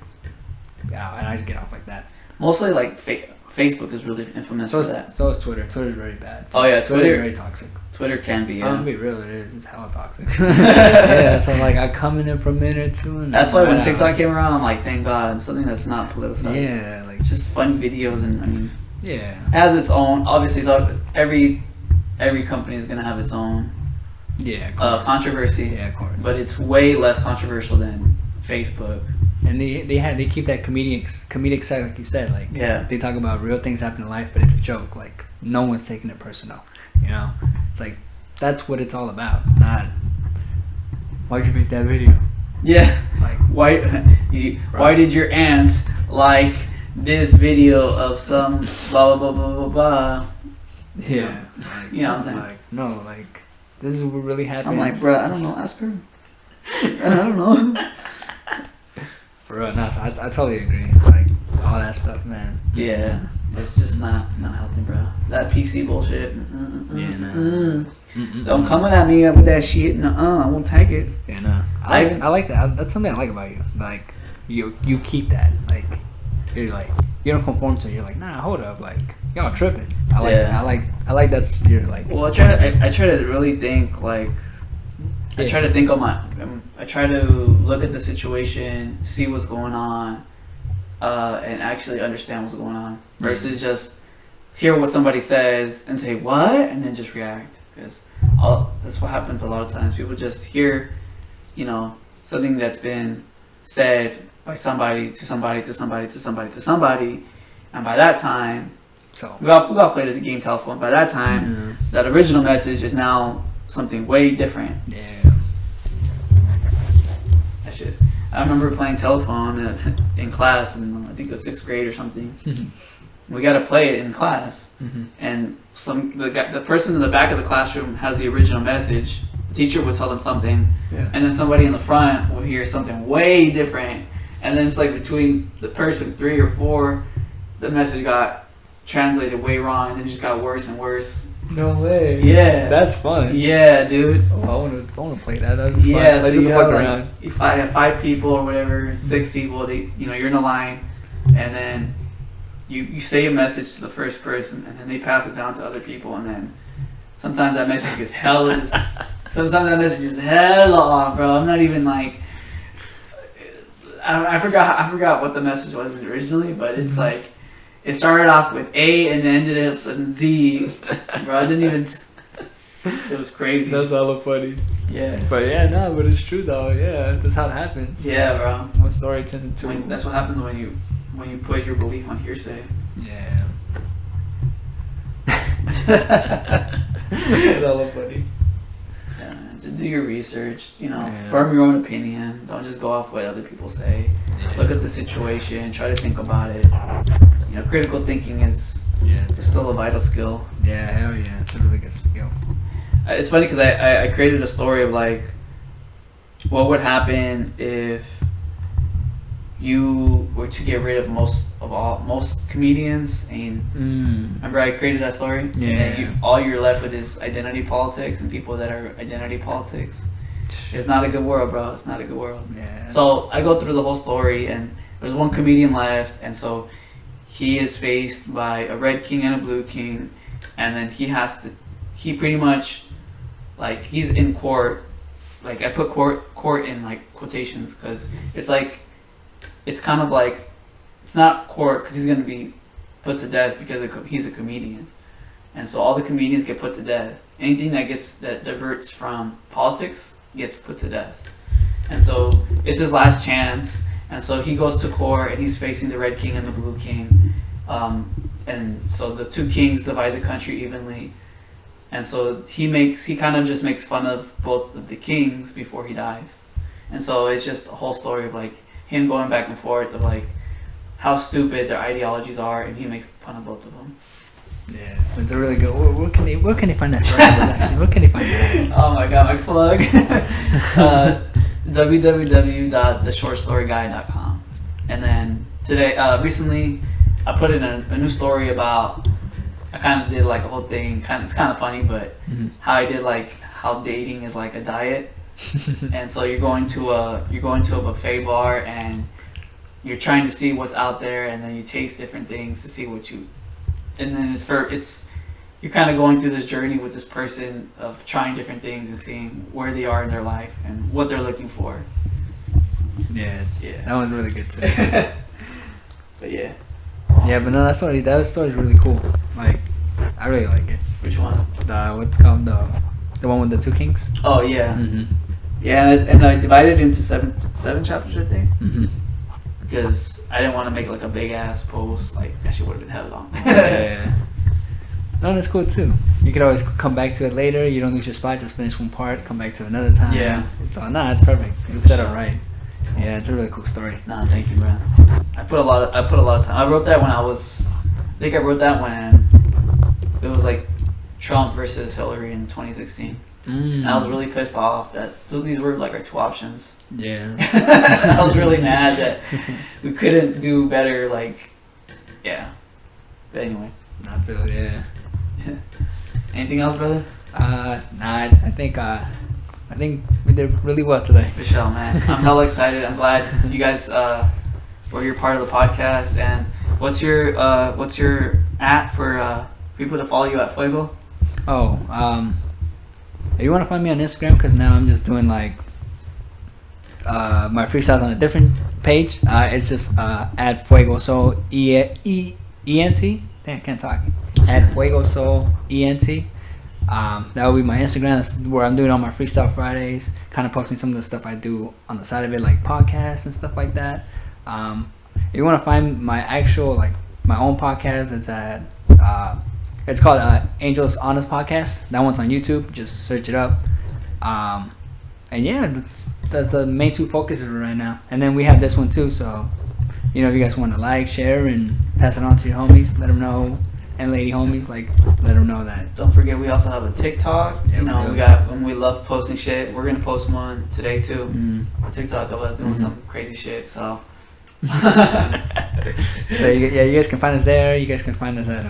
yeah, and I just get off like that. Mostly like Facebook is really infamous for that. So is Twitter. Twitter's very bad. Oh yeah, Twitter's very toxic. Twitter can be, yeah. I'm gonna be real, it is. It's hella toxic. Yeah, so like I come in there for a minute or two. And that's why when TikTok came around, I'm like, thank God, something that's not politicized. Yeah, like just fun videos, and I mean, yeah, it has its own. Obviously, every company is gonna have its own controversy. Yeah, of course. But it's way less controversial than Facebook. And they keep that comedic side, like you said. Like, they talk about real things happening in life, but it's a joke. Like, no one's taking it personal. You know, it's like that's what it's all about. Not why'd you make that video? Yeah. Like why did your aunt like this video of some blah blah blah blah blah blah. Yeah. Like, You know what I'm saying? Like, no, like, this is what really happens. I'm like, bro, I don't know. Ask her. I don't know. For real, no, so I totally agree. Like, all that stuff, man. Yeah, it's just not healthy, bro. That PC bullshit. Yeah, no. Don't come at me with that shit. I won't take it. Yeah, no. I like that. That's something I like about you. Like, you keep that. Like, you're like, you don't conform to it. You're like, nah, hold up. Like, y'all tripping. I like that. I like that's, you're like. Well, I try to really think, like, I try to think on my, I try to look at the situation, see what's going on, and actually understand what's going on, versus just hear what somebody says and say, what? And then just react. Because that's what happens a lot of times. People just hear, you know, something that's been said by somebody to somebody to somebody to somebody to somebody, and by that time, So we all played the game telephone. By that time, that original message is now something way different. Yeah. That shit. I remember playing telephone in class, and I think it was 6th grade or something. We got to play it in class, and the person in the back of the classroom has the original message. The teacher would tell them something, and then somebody in the front will hear something way different, and then it's like between the person 3 or 4, the message got translated way wrong, and then it just got worse and worse. No way. Yeah. That's fun. Yeah, dude. Oh, I wanna play that. That'd be fun. Yeah, Like, so just you fuck have, around. like, if I have 5 people or whatever, 6 people, you're in a line, and then you say a message to the first person, and then they pass it down to other people, and then sometimes that message is hella long, bro. I'm not even like, I forgot what the message was originally, but it's like, it started off with A and ended up in Z, bro. I didn't even. It was crazy. That's hella funny. Yeah. But yeah, no, but it's true though. Yeah, that's how it happens. Yeah, bro. One story turns into. That's what happens when you put your belief on hearsay. Yeah. That's hella funny. Yeah, man. Just do your research. You know, Yeah. form your own opinion. Don't just go off what other people say. Yeah. Look at the situation. Try to think about it. You know, critical thinking is still a vital skill. Yeah, hell yeah, it's a really good skill. It's funny because I created a story of like, what would happen if you were to get rid of most comedians, and remember I created that story? Yeah. And all you're left with is identity politics and people that are identity politics. It's not a good world, bro. It's not a good world. Yeah. So I go through the whole story, and there's one comedian left, and so he is faced by a red king and a blue king, and then he pretty much, like, he's in court. Like, I put court in like quotations because it's like, it's kind of like, it's not court because he's going to be put to death because he's a comedian. And so all the comedians get put to death. Anything that diverts from politics gets put to death. And so it's his last chance. And so he goes to court, and he's facing the red king and the blue king. And so the 2 kings divide the country evenly. And so he kind of just makes fun of both of the kings before he dies. And so it's just a whole story of like him going back and forth of like how stupid their ideologies are, and he makes fun of both of them. Yeah, it's a really good. Where can they find that story? Actually, where can they find that? Oh my god, my plug. www.theshortstoryguy.com. And then today, recently, I put in a new story about. I kind of did like a whole thing. It's kind of funny, but how I did like how dating is like a diet. And so you're going to a buffet bar, and you're trying to see what's out there, and then you taste different things to see what you. And then you're kind of going through this journey with this person of trying different things and seeing where they are in their life and what they're looking for. Yeah, that one's really good too. But yeah. Yeah, but no, that story is really cool. Like, I really like it. Which one? What's called the one with the 2 kings. Oh yeah. Yeah, and I divided it into seven chapters, I think. Because I didn't want to make like a big ass post. Like, that shit would have been hella long. Yeah. No, that's cool too. You could always come back to it later. You don't lose your spot. Just finish one part, come back to another time. Yeah. So it's perfect. You set it right. Yeah, it's a really cool story. Nah, thank you, bro. I put a lot of time. I wrote that when I think I wrote that when it was like Trump versus Hillary in 2016. And I was really pissed off that these were like our two options. Yeah. I was really mad that we couldn't do better. Like, yeah. But anyway. I feel it, yeah. Anything else, brother? Nah, I think we did really well today. Michelle, man, I'm hella excited. I'm glad you guys were your part of the podcast. And what's your at for people to follow you at Fuego? Oh, if you want to find me on Instagram, because now I'm just doing like my freestyles on a different page. It's just at Fuego so ENT. Damn, can't talk. At Fuego so ENT. That will be my Instagram. That's where I'm doing all my freestyle Fridays, kind of posting some of the stuff I do on the side of it, like podcasts and stuff like that. If you want to find my actual, like my own podcast, it's at it's called Angels Honest Podcast. That one's on YouTube. Just search it up. And yeah, that's the main two focuses right now. And then we have this one too. So, if you guys want to like, share, and pass it on to your homies, let them know. And lady homies, like, let them know that. Don't forget, we also have a TikTok. Yeah, we love posting shit. We're gonna post one today too. A TikTok of us doing some crazy shit. So, so you guys can find us there. You guys can find us at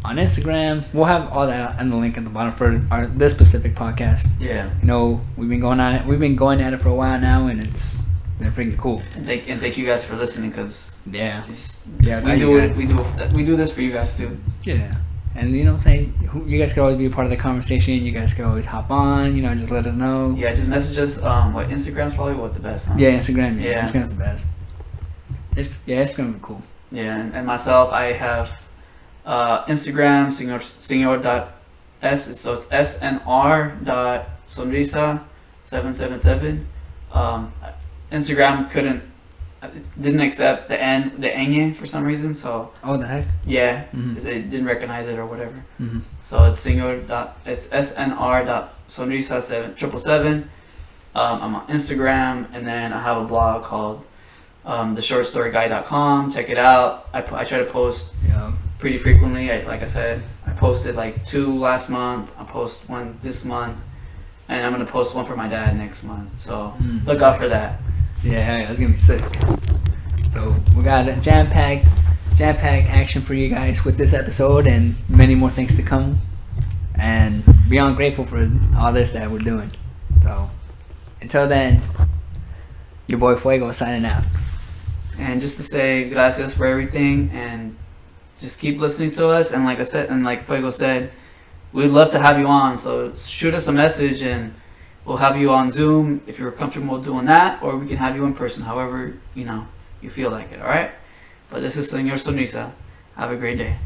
on Instagram. We'll have all that in the link at the bottom for this specific podcast. Yeah. We've been going at it for a while now, and it's been freaking cool. And thank you guys for listening, because we do this for you guys too. Yeah. And you know what I'm saying? You guys could always be a part of the conversation. You guys could always hop on, just let us know. Yeah, just message us. Instagram's probably the best, huh? Yeah, Instagram. Yeah. Instagram's the best. Instagram would be cool. Yeah, and myself, I have Instagram, senor.s, so it's snr.sonrisa777. Instagram didn't accept the ñ for some reason, so. Oh, the heck? Yeah, because it didn't recognize it or whatever. So it's snr.sonrisa777. I'm on Instagram, and then I have a blog called theshortstoryguy.com. Check it out. I try to post pretty frequently. Like I said, I posted like 2 last month. I post 1 this month, and I'm gonna post 1 for my dad next month. So look out for that. Yeah, that's gonna be sick. So we got a jam-packed action for you guys with this episode, and many more things to come. And beyond grateful for all this that we're doing. So until then, your boy Fuego signing out. And just to say gracias for everything, and just keep listening to us. And like I said, and like Fuego said, we'd love to have you on. So shoot us a message, and we'll have you on Zoom if you're comfortable doing that, or we can have you in person, however you feel like it. All right. But this is Senor Sonrisa. Have a great day.